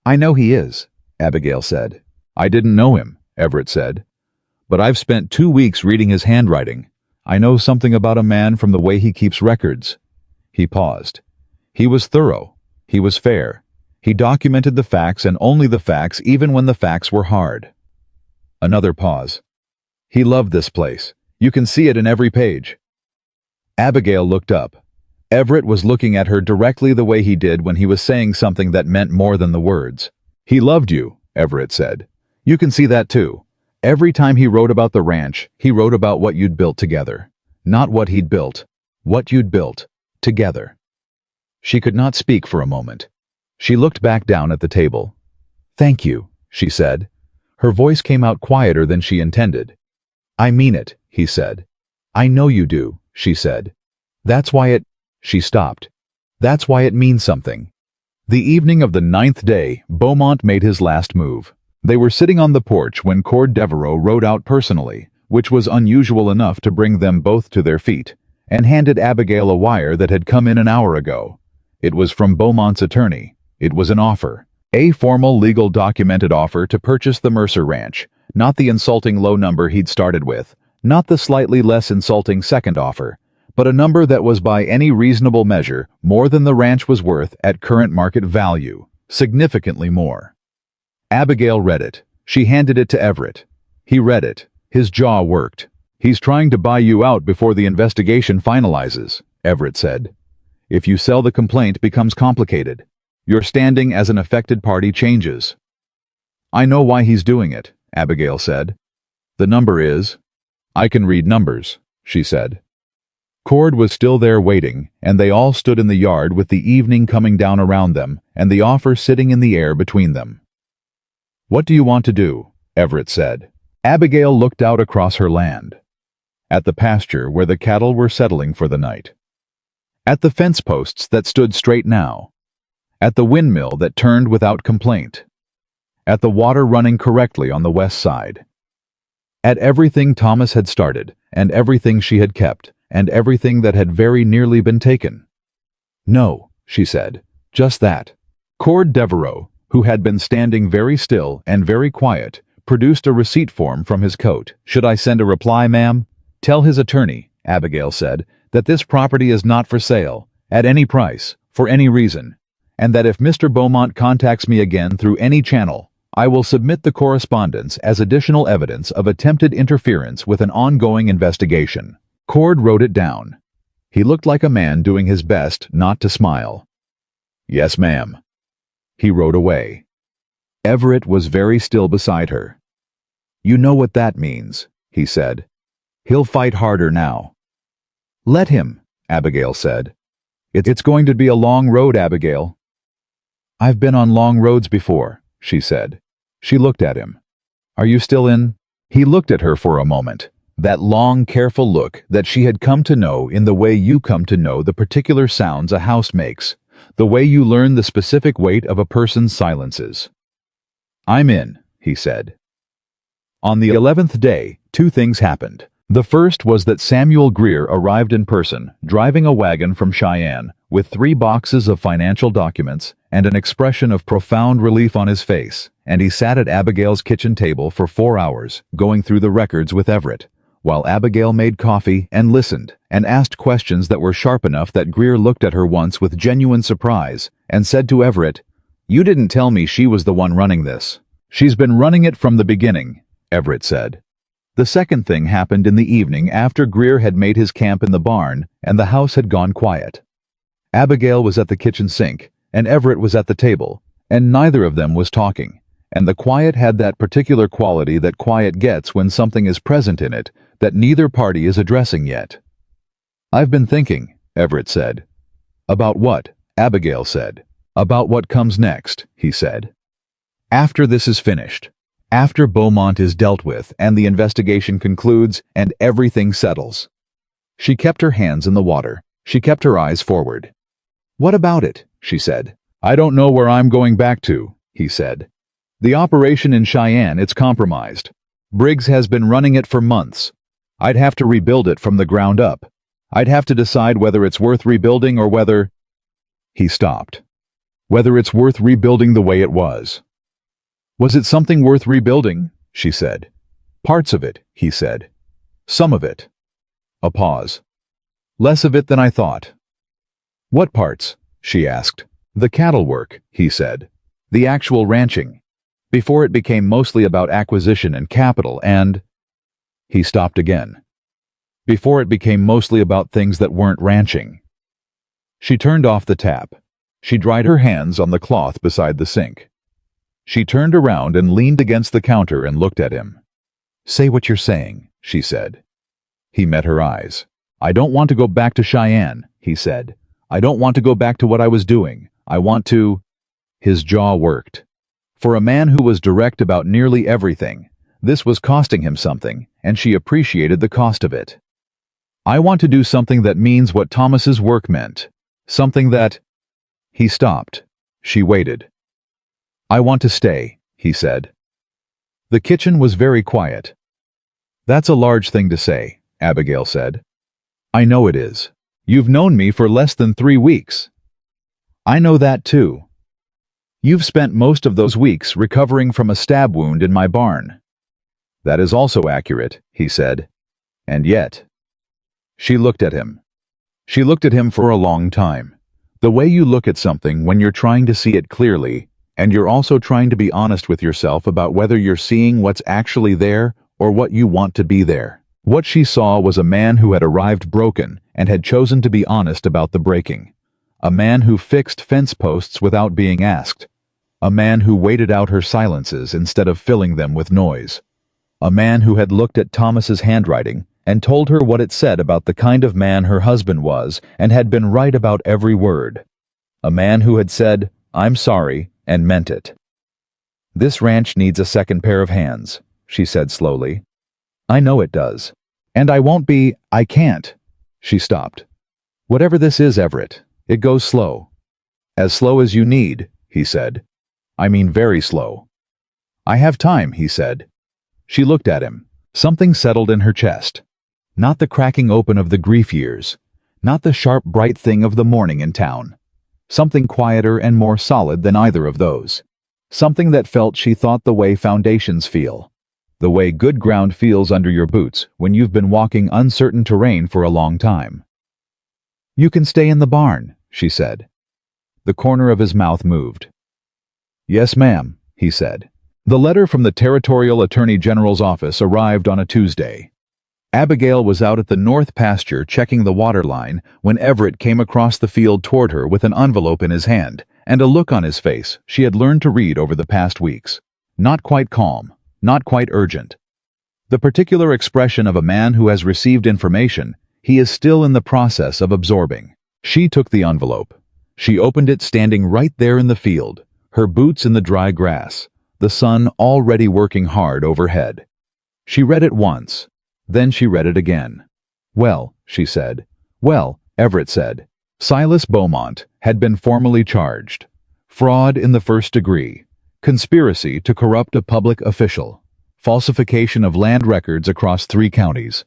"I know he is," Abigail said. "I didn't know him," Everett said. "But I've spent 2 weeks reading his handwriting. I know something about a man from the way he keeps records." He paused. He was thorough. He was fair. He documented the facts and only the facts even when the facts were hard. Another pause. "He loved this place. You can see it in every page." Abigail looked up. Everett was looking at her directly the way he did when he was saying something that meant more than the words. "He loved you," Everett said. "You can see that too. Every time he wrote about the ranch, he wrote about what you'd built together. Not what he'd built. What you'd built. Together. She could not speak for a moment. She looked back down at the table. "Thank you," she said. Her voice came out quieter than she intended. "I mean it," he said. "I know you do," she said. "That's why it—" She stopped. "That's why it means something." The evening of the 9th day, Beaumont made his last move. They were sitting on the porch when Cord Devereaux rode out personally, which was unusual enough to bring them both to their feet, and handed Abigail a wire that had come in an hour ago. It was from Beaumont's attorney. It was an offer. A formal legal documented offer to purchase the Mercer Ranch, not the insulting low number he'd started with, not the slightly less insulting second offer, but a number that was by any reasonable measure more than the ranch was worth at current market value, significantly more. Abigail read it. She handed it to Everett. He read it. His jaw worked. "He's trying to buy you out before the investigation finalizes," Everett said. "If you sell, the complaint becomes complicated. Your standing as an affected party changes." "I know why he's doing it," Abigail said. "The number is—" "I can read numbers," she said. Cord was still there waiting, and they all stood in the yard with the evening coming down around them and the offer sitting in the air between them. "What do you want to do?" Everett said. Abigail looked out across her land. At the pasture where the cattle were settling for the night. At the fence posts that stood straight now. At the windmill that turned without complaint. At the water running correctly on the west side. At everything Thomas had started, and everything she had kept, and everything that had very nearly been taken. "No," she said, "just that." Cord Devereaux, who had been standing very still and very quiet, produced a receipt form from his coat. "Should I send a reply, ma'am?" "Tell his attorney," Abigail said, "that this property is not for sale, at any price, for any reason, and that if Mr. Beaumont contacts me again through any channel, I will submit the correspondence as additional evidence of attempted interference with an ongoing investigation." Cord wrote it down. He looked like a man doing his best not to smile. "Yes, ma'am." He rode away. Everett was very still beside her. "You know what that means," he said. "He'll fight harder now." "Let him," Abigail said. It's going to be a long road, Abigail." "I've been on long roads before," she said. She looked at him. "Are you still in?" He looked at her for a moment. That long, careful look that she had come to know in the way you come to know the particular sounds a house makes, the way you learn the specific weight of a person's silences. "I'm in," he said. On the 11th day, 2 things happened. The first was that Samuel Greer arrived in person, driving a wagon from Cheyenne, with 3 boxes of financial documents and an expression of profound relief on his face, and he sat at Abigail's kitchen table for 4 hours, going through the records with Everett, while Abigail made coffee and listened and asked questions that were sharp enough that Greer looked at her once with genuine surprise and said to Everett, "You didn't tell me she was the one running this." "She's been running it from the beginning," Everett said. The second thing happened in the evening after Greer had made his camp in the barn and the house had gone quiet. Abigail was at the kitchen sink, and Everett was at the table, and neither of them was talking, and the quiet had that particular quality that quiet gets when something is present in it that neither party is addressing yet. "I've been thinking," Everett said. "About what?" Abigail said. "About what comes next," he said. "After this is finished. After Beaumont is dealt with and the investigation concludes and everything settles." She kept her hands in the water. She kept her eyes forward. "What about it?" she said. "I don't know where I'm going back to," he said. "The operation in Cheyenne, it's compromised. Briggs has been running it for months. I'd have to rebuild it from the ground up. I'd have to decide whether it's worth rebuilding or whether—" He stopped. "Whether it's worth rebuilding the way it was." "Was it something worth rebuilding?" she said. "Parts of it," he said. "Some of it." A pause. "Less of it than I thought." "What parts?" she asked. "The cattle work," he said. "The actual ranching. Before it became mostly about acquisition and capital and—" He stopped again. "Before it became mostly about things that weren't ranching." She turned off the tap. She dried her hands on the cloth beside the sink. She turned around and leaned against the counter and looked at him. Say what you're saying, she said. He met her eyes. I don't want to go back to Cheyenne, he said. I don't want to go back to what I was doing. I want to... His jaw worked. For a man who was direct about nearly everything, this was costing him something, and she appreciated the cost of it. I want to do something that means what Thomas's work meant. Something that... He stopped. She waited. I want to stay, he said. The kitchen was very quiet. That's a large thing to say, Abigail said. I know it is. You've known me for less than 3 weeks. I know that too. You've spent most of those weeks recovering from a stab wound in my barn. That is also accurate, he said. And yet... She looked at him. She looked at him for a long time. The way you look at something when you're trying to see it clearly, and you're also trying to be honest with yourself about whether you're seeing what's actually there or what you want to be there. What she saw was a man who had arrived broken and had chosen to be honest about the breaking. A man who fixed fence posts without being asked. A man who waited out her silences instead of filling them with noise. A man who had looked at Thomas's handwriting and told her what it said about the kind of man her husband was and had been right about every word. A man who had said, I'm sorry, and meant it. This ranch needs a second pair of hands, she said slowly. I know it does. And I can't. She stopped. Whatever this is, Everett, it goes slow. As slow as you need, he said. I mean very slow. I have time, he said. She looked at him. Something settled in her chest. Not the cracking open of the grief years. Not the sharp, bright thing of the morning in town. Something quieter and more solid than either of those. Something that felt she thought the way foundations feel. The way good ground feels under your boots when you've been walking uncertain terrain for a long time. You can stay in the barn, she said. The corner of his mouth moved. Yes, ma'am, he said. The letter from the Territorial Attorney General's office arrived on a Tuesday. Abigail was out at the north pasture checking the water line when Everett came across the field toward her with an envelope in his hand and a look on his face she had learned to read over the past weeks. Not quite calm, not quite urgent. The particular expression of a man who has received information he is still in the process of absorbing. She took the envelope. She opened it standing right there in the field, her boots in the dry grass, the sun already working hard overhead. She read it once. Then she read it again. Well, she said. Well, Everett said. Silas Beaumont had been formally charged. Fraud in the first degree. Conspiracy to corrupt a public official. Falsification of land records across 3 counties.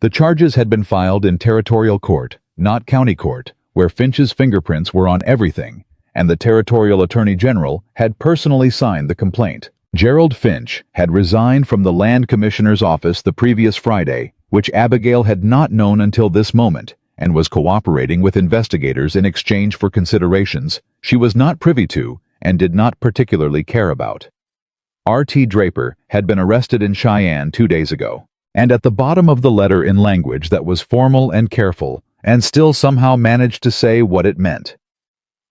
The charges had been filed in territorial court, not county court, where Finch's fingerprints were on everything, and the Territorial Attorney General had personally signed the complaint. Gerald Finch had resigned from the Land Commissioner's office the previous Friday, which Abigail had not known until this moment, and was cooperating with investigators in exchange for considerations she was not privy to and did not particularly care about. R.T. Draper had been arrested in Cheyenne 2 days ago, and at the bottom of the letter in language that was formal and careful, and still somehow managed to say what it meant.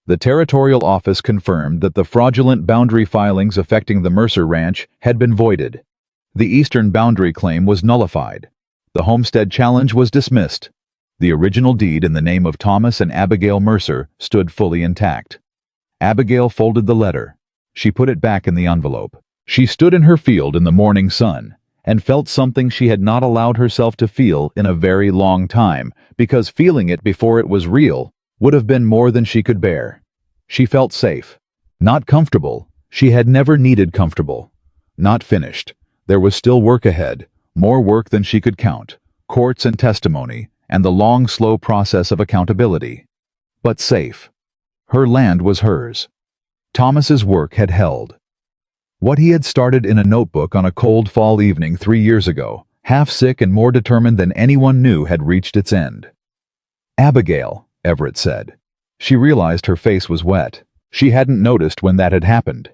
The Territorial Office confirmed that the fraudulent boundary filings affecting the Mercer Ranch had been voided. The eastern boundary claim was nullified. The homestead challenge was dismissed. The original deed in the name of Thomas and Abigail Mercer stood fully intact. Abigail folded the letter. She put it back in the envelope. She stood in her field in the morning sun and felt something she had not allowed herself to feel in a very long time, because feeling it before it was real would have been more than she could bear. She felt safe. Not comfortable. She had never needed comfortable. Not finished. There was still work ahead, more work than she could count, courts and testimony, and the long, slow process of accountability. But safe. Her land was hers. Thomas's work had held. What he had started in a notebook on a cold fall evening 3 years ago, half sick and more determined than anyone knew, had reached its end. Abigail, Everett said. She realized her face was wet. She hadn't noticed when that had happened.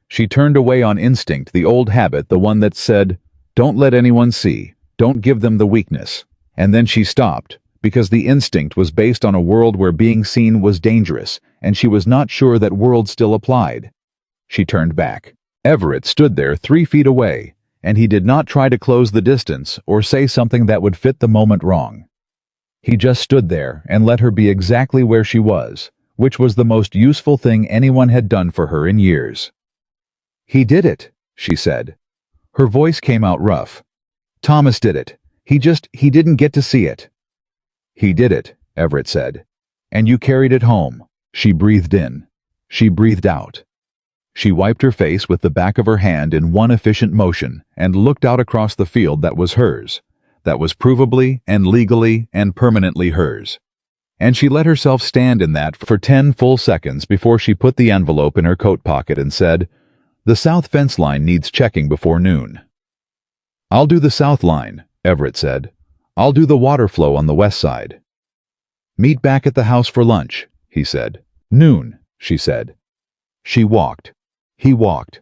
She turned away on instinct, the old habit, the one that said, don't let anyone see, don't give them the weakness. And then she stopped, because the instinct was based on a world where being seen was dangerous, and she was not sure that world still applied. She turned back. Everett stood there 3 feet away, and he did not try to close the distance or say something that would fit the moment wrong. He just stood there and let her be exactly where she was, which was the most useful thing anyone had done for her in years. "He did it," she said. Her voice came out rough. "Thomas did it. He didn't get to see it." "He did it," Everett said. "And you carried it home." She breathed in. She breathed out. She wiped her face with the back of her hand in one efficient motion and looked out across the field that was hers, that was provably and legally and permanently hers. And she let herself stand in that for 10 full seconds before she put the envelope in her coat pocket and said, "The south fence line needs checking before noon." "I'll do the south line," Everett said. "I'll do the water flow on the west side." "Meet back at the house for lunch," he said. "Noon," she said. She walked. He walked.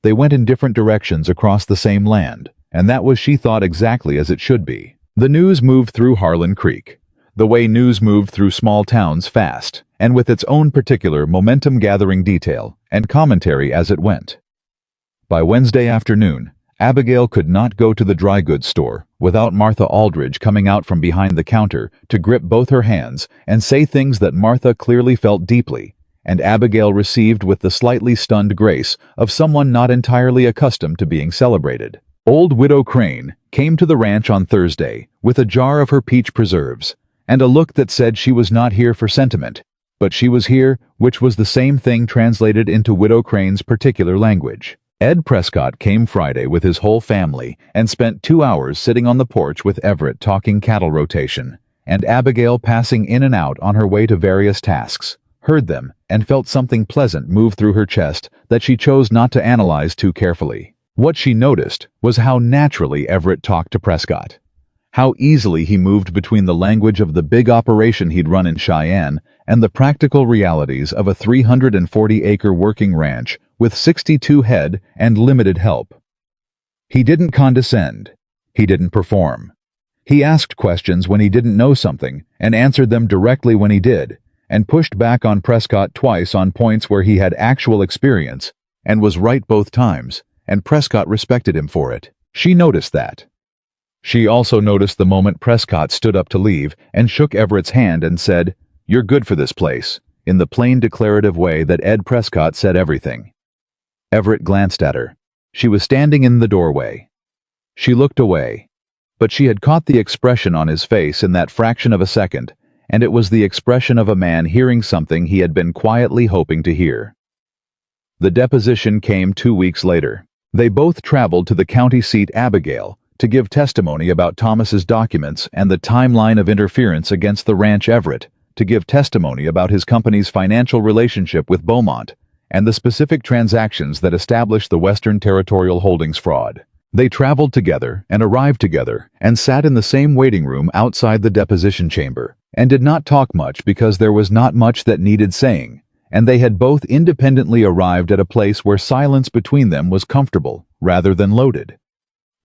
They went in different directions across the same land, and that was, she thought, exactly as it should be. The news moved through Harlan Creek, the way news moved through small towns, fast, and with its own particular momentum-gathering detail and commentary as it went. By Wednesday afternoon, Abigail could not go to the dry goods store without Martha Aldridge coming out from behind the counter to grip both her hands and say things that Martha clearly felt deeply, and Abigail received with the slightly stunned grace of someone not entirely accustomed to being celebrated. Old Widow Crane came to the ranch on Thursday with a jar of her peach preserves and a look that said she was not here for sentiment, but she was here, which was the same thing translated into Widow Crane's particular language. Ed Prescott came Friday with his whole family and spent 2 hours sitting on the porch with Everett talking cattle rotation, and Abigail passing in and out on her way to various tasks, heard them, and felt something pleasant move through her chest that she chose not to analyze too carefully. What she noticed was how naturally Everett talked to Prescott, how easily he moved between the language of the big operation he'd run in Cheyenne and the practical realities of a 340-acre working ranch with 62 head and limited help. He didn't condescend. He didn't perform. He asked questions when he didn't know something and answered them directly when he did, and pushed back on Prescott twice on points where he had actual experience and was right both times, and Prescott respected him for it. She noticed that. She also noticed the moment Prescott stood up to leave and shook Everett's hand and said, "You're good for this place," in the plain declarative way that Ed Prescott said everything. Everett glanced at her. She was standing in the doorway. She looked away, but she had caught the expression on his face in that fraction of a second, and it was the expression of a man hearing something he had been quietly hoping to hear. The deposition came 2 weeks later. They both traveled to the county seat, Abigail, to give testimony about Thomas's documents and the timeline of interference against the ranch, Everett, to give testimony about his company's financial relationship with Beaumont and the specific transactions that established the Western Territorial Holdings fraud. They traveled together and arrived together and sat in the same waiting room outside the deposition chamber, and did not talk much because there was not much that needed saying, and they had both independently arrived at a place where silence between them was comfortable rather than loaded.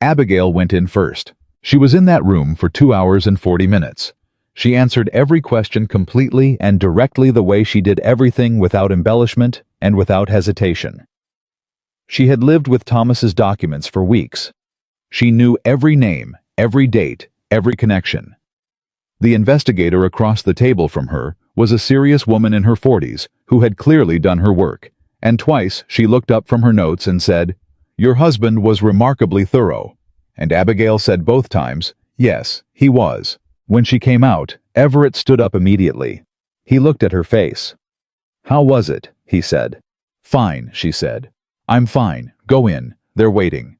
Abigail went in first. She was in that room for 2 hours and 40 minutes. She answered every question completely and directly, the way she did everything, without embellishment and without hesitation. She had lived with Thomas's documents for weeks. She knew every name, every date, every connection. The investigator across the table from her was a serious woman in her 40s who had clearly done her work, and twice she looked up from her notes and said, "Your husband was remarkably thorough," and Abigail said both times, "Yes, he was." When she came out, Everett stood up immediately. He looked at her face. "How was it?" he said. "Fine," she said. "I'm fine. Go in. They're waiting."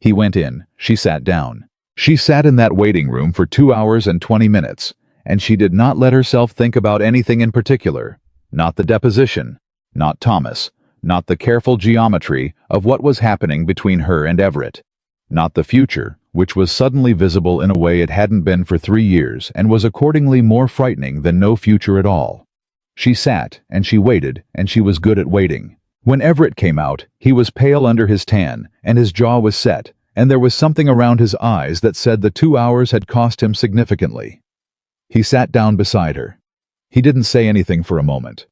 He went in. She sat down. She sat in that waiting room for 2 hours and 20 minutes, and she did not let herself think about anything in particular. Not the deposition, not Thomas, not the careful geometry of what was happening between her and Everett, not the future, which was suddenly visible in a way it hadn't been for 3 years and was accordingly more frightening than no future at all. She sat, and she waited, and she was good at waiting. When Everett came out, he was pale under his tan, and his jaw was set, and there was something around his eyes that said the 2 hours had cost him significantly. He sat down beside her. He didn't say anything for a moment.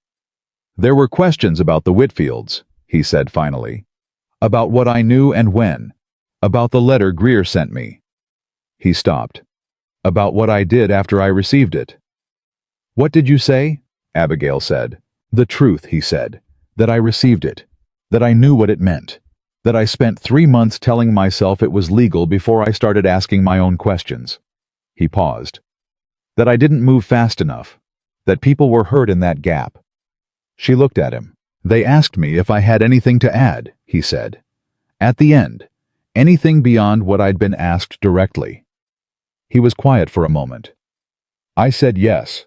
"There were questions about the Whitfields," he said finally. "About what I knew and when. About the letter Greer sent me. He stopped. About what I did after I received it. What did you say? Abigail said. The truth, he said. That I received it. That I knew what it meant. That I spent 3 months telling myself it was legal before I started asking my own questions. He paused. That I didn't move fast enough. That people were hurt in that gap. She looked at him. They asked me if I had anything to add, he said. At the end, anything beyond what I'd been asked directly. He was quiet for a moment. I said yes.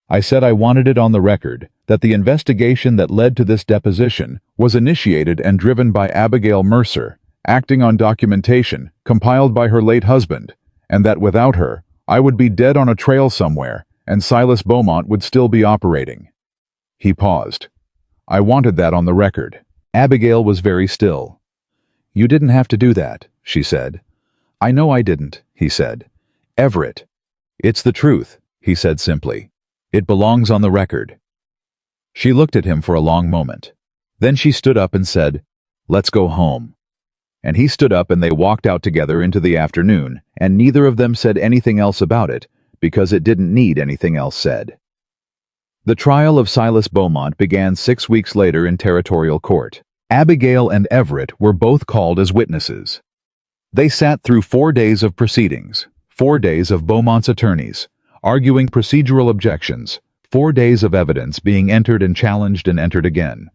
I said I wanted it on the record that the investigation that led to this deposition was initiated and driven by Abigail Mercer, acting on documentation compiled by her late husband, and that without her, I would be dead on a trail somewhere, and Silas Beaumont would still be operating. He paused. I wanted that on the record. Abigail was very still. You didn't have to do that, she said. I know I didn't, he said. Everett. It's the truth, he said simply. It belongs on the record. She looked at him for a long moment. Then she stood up and said, Let's go home. And he stood up and they walked out together into the afternoon, and neither of them said anything else about it, because it didn't need anything else said. The trial of Silas Beaumont began 6 weeks later in territorial court. Abigail and Everett were both called as witnesses. They sat through 4 days of proceedings, 4 days of Beaumont's attorneys, arguing procedural objections, 4 days of evidence being entered and challenged and entered again.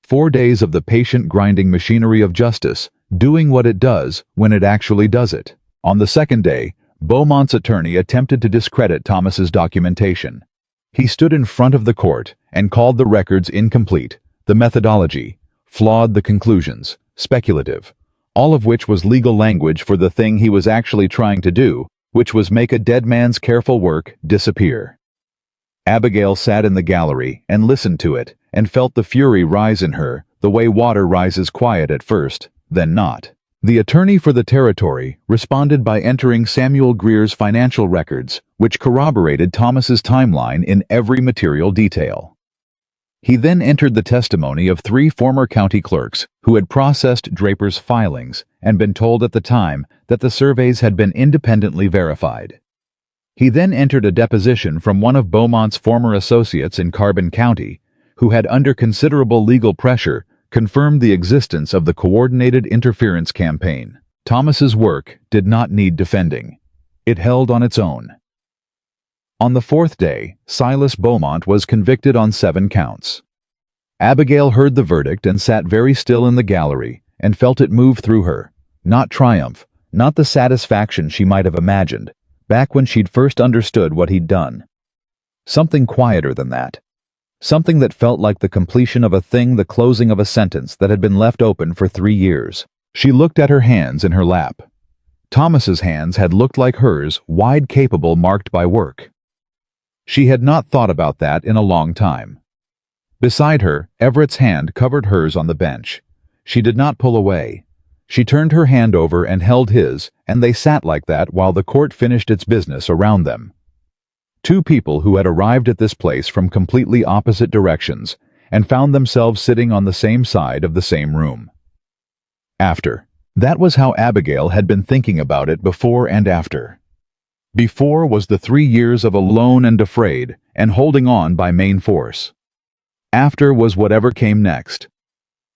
4 days of the patient grinding machinery of justice, doing what it does when it actually does it. On the second day, Beaumont's attorney attempted to discredit Thomas's documentation. He stood in front of the court and called the records incomplete, the methodology, flawed, the conclusions, speculative, all of which was legal language for the thing he was actually trying to do, which was make a dead man's careful work disappear. Abigail sat in the gallery and listened to it and felt the fury rise in her, the way water rises quiet at first, then not. The attorney for the territory responded by entering Samuel Greer's financial records, which corroborated Thomas's timeline in every material detail. He then entered the testimony of 3 former county clerks who had processed Draper's filings and been told at the time that the surveys had been independently verified. He then entered a deposition from one of Beaumont's former associates in Carbon County, who had, under considerable legal pressure, confirmed the existence of the coordinated interference campaign. Thomas's work did not need defending. It held on its own. On the 4th day, Silas Beaumont was convicted on 7 counts. Abigail heard the verdict and sat very still in the gallery and felt it move through her, not triumph, not the satisfaction she might have imagined, back when she'd first understood what he'd done. Something quieter than that. Something that felt like the completion of a thing, the closing of a sentence that had been left open for 3 years. She looked at her hands in her lap. Thomas's hands had looked like hers, wide, capable, marked by work. She had not thought about that in a long time. Beside her, Everett's hand covered hers on the bench. She did not pull away. She turned her hand over and held his, and they sat like that while the court finished its business around them. 2 people who had arrived at this place from completely opposite directions and found themselves sitting on the same side of the same room. After. That was how Abigail had been thinking about it before and after. Before was the 3 years of alone and afraid and holding on by main force. After was whatever came next.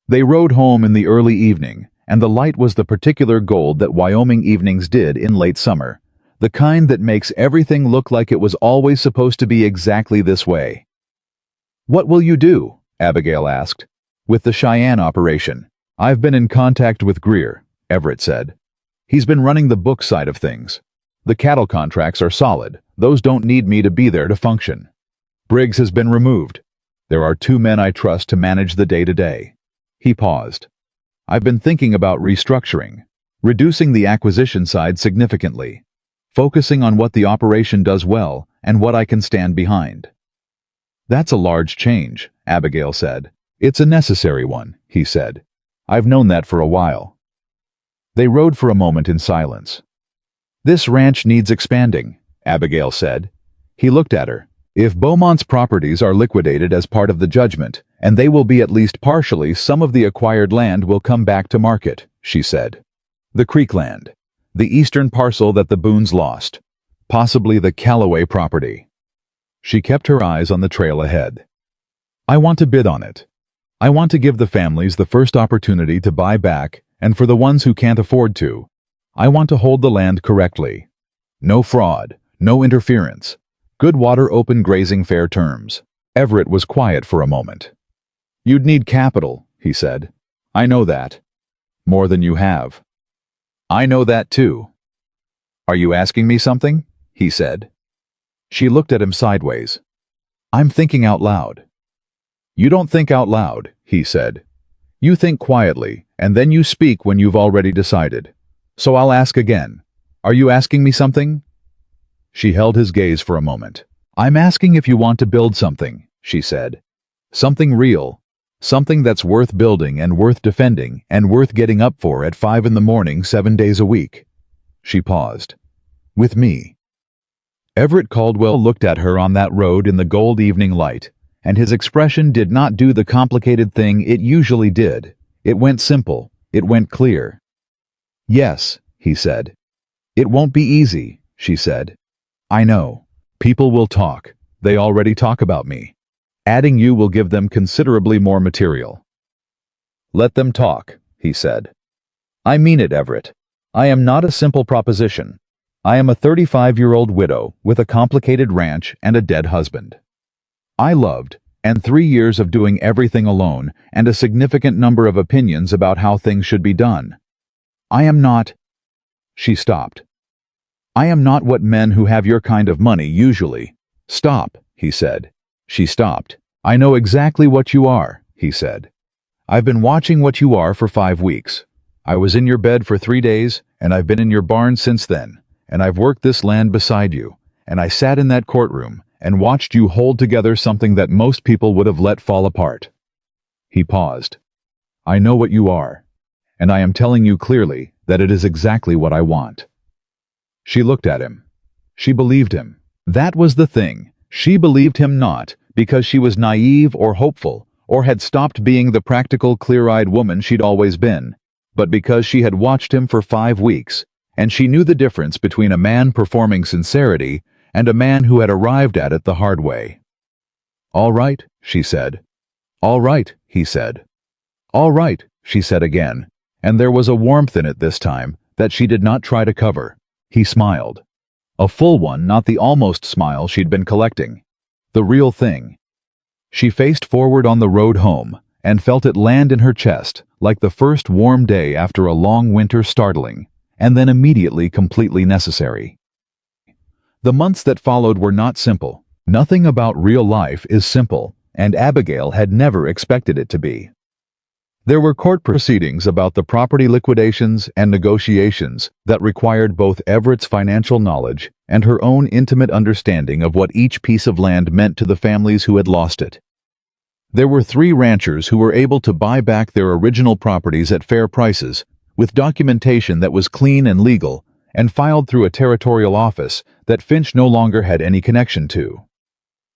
They rode home in the early evening, and the light was the particular gold that Wyoming evenings did in late summer. The kind that makes everything look like it was always supposed to be exactly this way. What will you do? Abigail asked. With the Cheyenne operation. I've been in contact with Greer, Everett said. He's been running the book side of things. The cattle contracts are solid. Those don't need me to be there to function. Briggs has been removed. There are 2 men I trust to manage the day-to-day. He paused. I've been thinking about restructuring, reducing the acquisition side significantly, focusing on what the operation does well and what I can stand behind. That's a large change, Abigail said. It's a necessary one, he said. I've known that for a while. They rode for a moment in silence. This ranch needs expanding, Abigail said. He looked at her. If Beaumont's properties are liquidated as part of the judgment, and they will be at least partially, some of the acquired land will come back to market, she said. The Creekland. The eastern parcel that the Boones lost. Possibly the Calloway property. She kept her eyes on the trail ahead. I want to bid on it. I want to give the families the first opportunity to buy back, and for the ones who can't afford to, I want to hold the land correctly. No fraud, no interference. Good water, open grazing, fair terms. Everett was quiet for a moment. You'd need capital, he said. I know that. More than you have. I know that too. Are you asking me something? He said. She looked at him sideways. I'm thinking out loud. You don't think out loud, he said. You think quietly, and then you speak when you've already decided. So I'll ask again. Are you asking me something? She held his gaze for a moment. I'm asking if you want to build something, she said. Something real. Something that's worth building and worth defending and worth getting up for at 5 a.m, 7 days a week. She paused. With me. Everett Caldwell looked at her on that road in the gold evening light, and his expression did not do the complicated thing it usually did. It went simple. It went clear. Yes, he said. It won't be easy, she said. I know. People will talk. They already talk about me. Adding you will give them considerably more material. Let them talk, he said. I mean it, Everett. I am not a simple proposition. I am a 35-year-old widow with a complicated ranch and a dead husband. I loved, and 3 years of doing everything alone and a significant number of opinions about how things should be done. I am not... She stopped. I am not what men who have your kind of money usually... Stop, he said. She stopped. I know exactly what you are, he said. I've been watching what you are for 5 weeks. I was in your bed for 3 days, and I've been in your barn since then, and I've worked this land beside you, and I sat in that courtroom and watched you hold together something that most people would have let fall apart. He paused. I know what you are, and I am telling you clearly that it is exactly what I want. She looked at him. She believed him. That was the thing. She believed him not because she was naive or hopeful or had stopped being the practical, clear-eyed woman she'd always been, but because she had watched him for 5 weeks, and she knew the difference between a man performing sincerity and a man who had arrived at it the hard way. All right, she said. All right, he said. All right, she said again, and there was a warmth in it this time that she did not try to cover. He smiled. A full one, not the almost smile she'd been collecting. The real thing. She faced forward on the road home and felt it land in her chest like the first warm day after a long winter, startling, and then immediately completely necessary. The months that followed were not simple. Nothing about real life is simple, and Abigail had never expected it to be. There were court proceedings about the property liquidations and negotiations that required both Everett's financial knowledge and her own intimate understanding of what each piece of land meant to the families who had lost it. There were 3 ranchers who were able to buy back their original properties at fair prices, with documentation that was clean and legal, and filed through a territorial office that Finch no longer had any connection to.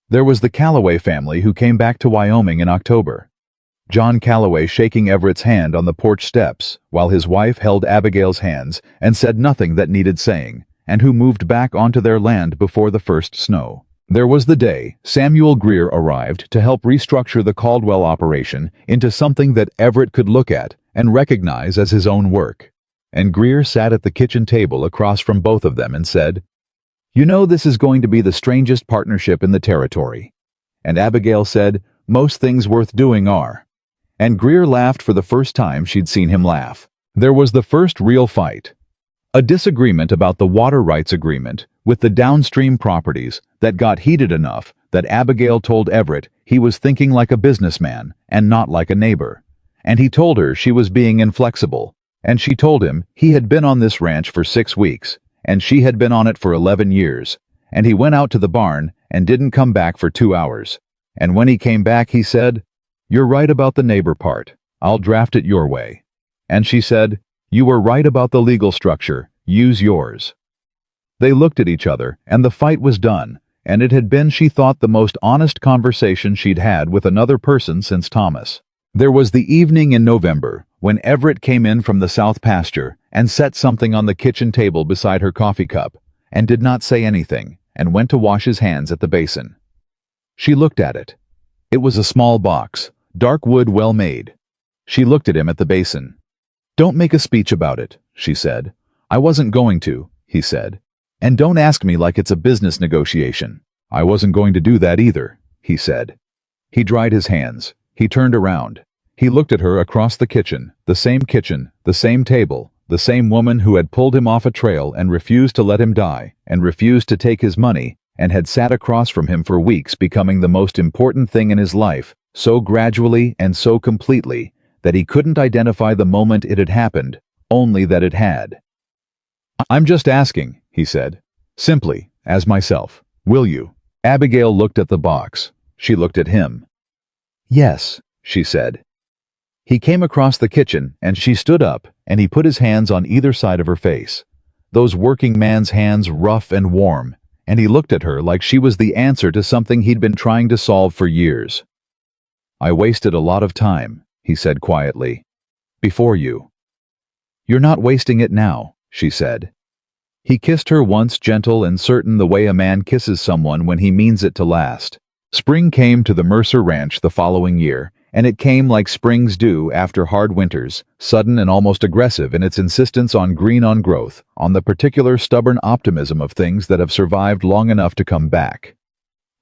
There was the Calloway family who came back to Wyoming in October. John Calloway shaking Everett's hand on the porch steps while his wife held Abigail's hands and said nothing that needed saying, and who moved back onto their land before the first snow. There was the day Samuel Greer arrived to help restructure the Caldwell operation into something that Everett could look at and recognize as his own work. And Greer sat at the kitchen table across from both of them and said, "You know, this is going to be the strangest partnership in the territory." And Abigail said, "Most things worth doing are." And Greer laughed for the first time she'd seen him laugh. There was the first real fight. A disagreement about the water rights agreement with the downstream properties that got heated enough that Abigail told Everett he was thinking like a businessman and not like a neighbor. And he told her she was being inflexible, and she told him he had been on this ranch for 6 weeks, and she had been on it for 11 years, and he went out to the barn and didn't come back for 2 hours. And when he came back, he said, "You're right about the neighbor part. I'll draft it your way." And she said, "You were right about the legal structure. Use yours." They looked at each other, and the fight was done, and it had been, she thought, the most honest conversation she'd had with another person since Thomas. There was the evening in November when Everett came in from the south pasture and set something on the kitchen table beside her coffee cup, and did not say anything, and went to wash his hands at the basin. She looked at it. It was a small box, dark wood, well made. She looked at him at the basin. "Don't make a speech about it," she said. "I wasn't going to," he said. "And don't ask me like it's a business negotiation." "I wasn't going to do that either," he said. He dried his hands. He turned around. He looked at her across the kitchen, the same table, the same woman who had pulled him off a trail and refused to let him die, and refused to take his money, and had sat across from him for weeks, becoming the most important thing in his life, so gradually and so completely that he couldn't identify the moment it had happened, only that it had. "I'm just asking," he said, "simply, as myself. Will you?" Abigail looked at the box. She looked at him. "Yes," she said. He came across the kitchen, and she stood up, and he put his hands on either side of her face. Those working man's hands, rough and warm, and he looked at her like she was the answer to something he'd been trying to solve for years. "I wasted a lot of time," he said quietly, "before you." "You're not wasting it now," she said. He kissed her once, gentle and certain, the way a man kisses someone when he means it to last. Spring came to the Mercer Ranch the following year, and it came like springs do after hard winters, sudden and almost aggressive in its insistence on growth, on the particular stubborn optimism of things that have survived long enough to come back.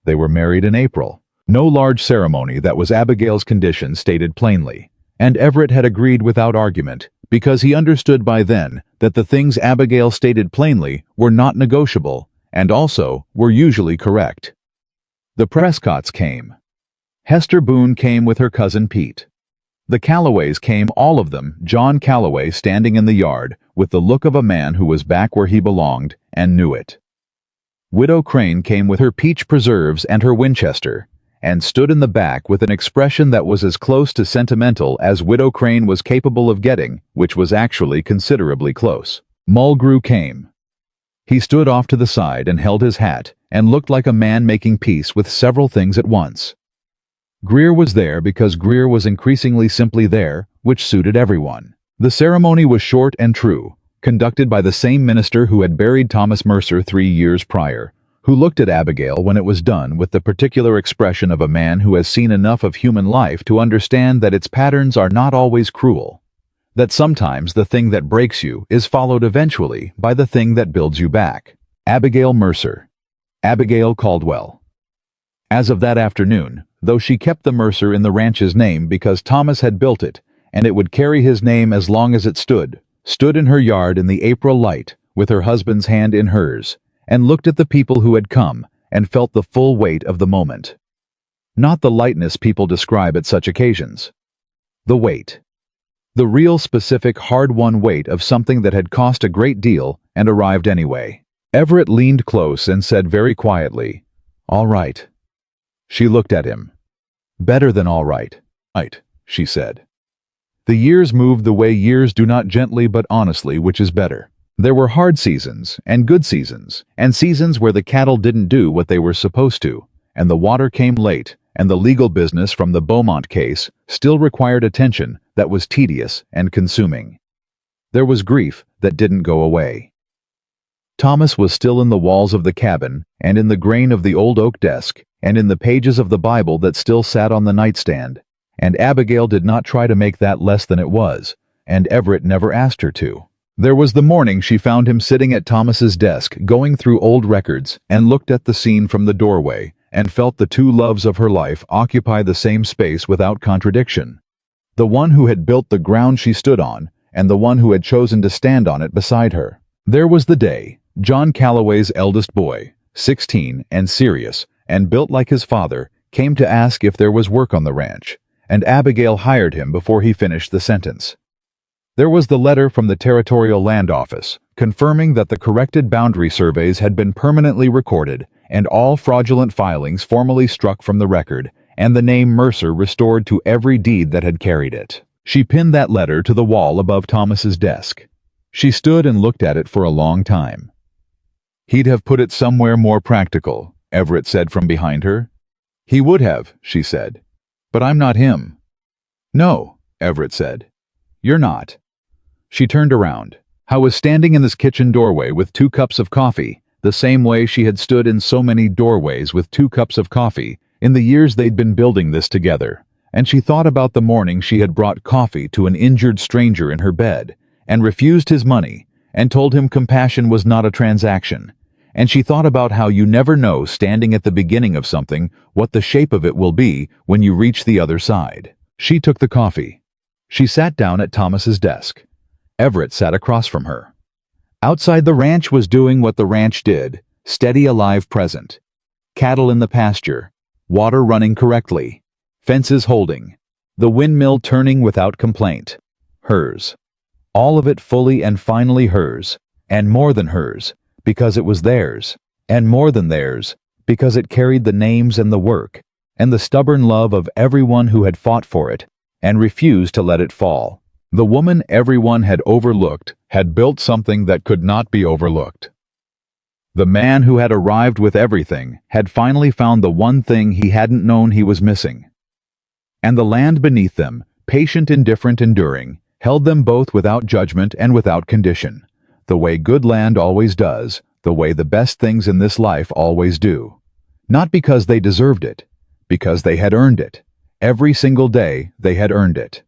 They were married in April. No large ceremony, that was Abigail's condition stated plainly, and Everett had agreed without argument, because he understood by then that the things Abigail stated plainly were not negotiable, and also were usually correct. The Prescotts came. Hester Boone came with her cousin Pete. The Callaways came, all of them, John Callaway standing in the yard, with the look of a man who was back where he belonged, and knew it. Widow Crane came with her peach preserves and her Winchester, and stood in the back with an expression that was as close to sentimental as Widow Crane was capable of getting, which was actually considerably close. Mulgrew came. He stood off to the side and held his hat, and looked like a man making peace with several things at once. Greer was there because Greer was increasingly simply there, which suited everyone. The ceremony was short and true, conducted by the same minister who had buried Thomas Mercer 3 years prior, who looked at Abigail when it was done with the particular expression of a man who has seen enough of human life to understand that its patterns are not always cruel, that sometimes the thing that breaks you is followed eventually by the thing that builds you back. Abigail Mercer. Abigail Caldwell. As of that afternoon, though she kept the Mercer in the ranch's name because Thomas had built it, and it would carry his name as long as it stood in her yard in the April light, with her husband's hand in hers, and looked at the people who had come, and felt the full weight of the moment. Not the lightness people describe at such occasions. The weight. The real, specific, hard-won weight of something that had cost a great deal and arrived anyway. Everett leaned close and said very quietly, "All right." She looked at him. "Better than all right." "Right," she said. The years moved the way years do, not gently but honestly, which is better. There were hard seasons, and good seasons, and seasons where the cattle didn't do what they were supposed to, and the water came late, and the legal business from the Beaumont case still required attention that was tedious and consuming. There was grief that didn't go away. Thomas was still in the walls of the cabin, and in the grain of the old oak desk, and in the pages of the Bible that still sat on the nightstand, and Abigail did not try to make that less than it was, and Everett never asked her to. There was the morning she found him sitting at Thomas's desk, going through old records, and looked at the scene from the doorway, and felt the two loves of her life occupy the same space without contradiction. The one who had built the ground she stood on, and the one who had chosen to stand on it beside her. There was the day, John Callaway's eldest boy, 16 and serious, and built like his father, came to ask if there was work on the ranch, and Abigail hired him before he finished the sentence. There was the letter from the Territorial Land Office, confirming that the corrected boundary surveys had been permanently recorded, and all fraudulent filings formally struck from the record, and the name Mercer restored to every deed that had carried it. She pinned that letter to the wall above Thomas's desk. She stood and looked at it for a long time. "He'd have put it somewhere more practical," Everett said from behind her. "He would have," she said. "But I'm not him." No, Everett said. You're not. She turned around. I was standing in this kitchen doorway with 2 cups of coffee, the same way she had stood in so many doorways with 2 cups of coffee in the years they'd been building this together, and she thought about the morning she had brought coffee to an injured stranger in her bed, and refused his money, and told him compassion was not a transaction, and she thought about how you never know standing at the beginning of something what the shape of it will be when you reach the other side. She took the coffee. She sat down at Thomas's desk. Everett sat across from her. Outside the ranch was doing what the ranch did, steady, alive, present. Cattle in the pasture, water running correctly, fences holding, the windmill turning without complaint. Hers. All of it fully and finally hers, and more than hers, because it was theirs, and more than theirs, because it carried the names and the work, and the stubborn love of everyone who had fought for it, and refused to let it fall. The woman everyone had overlooked had built something that could not be overlooked. The man who had arrived with everything had finally found the one thing he hadn't known he was missing. And the land beneath them, patient, indifferent, enduring, held them both without judgment and without condition, the way good land always does, the way the best things in this life always do. Not because they deserved it, because they had earned it. Every single day they had earned it.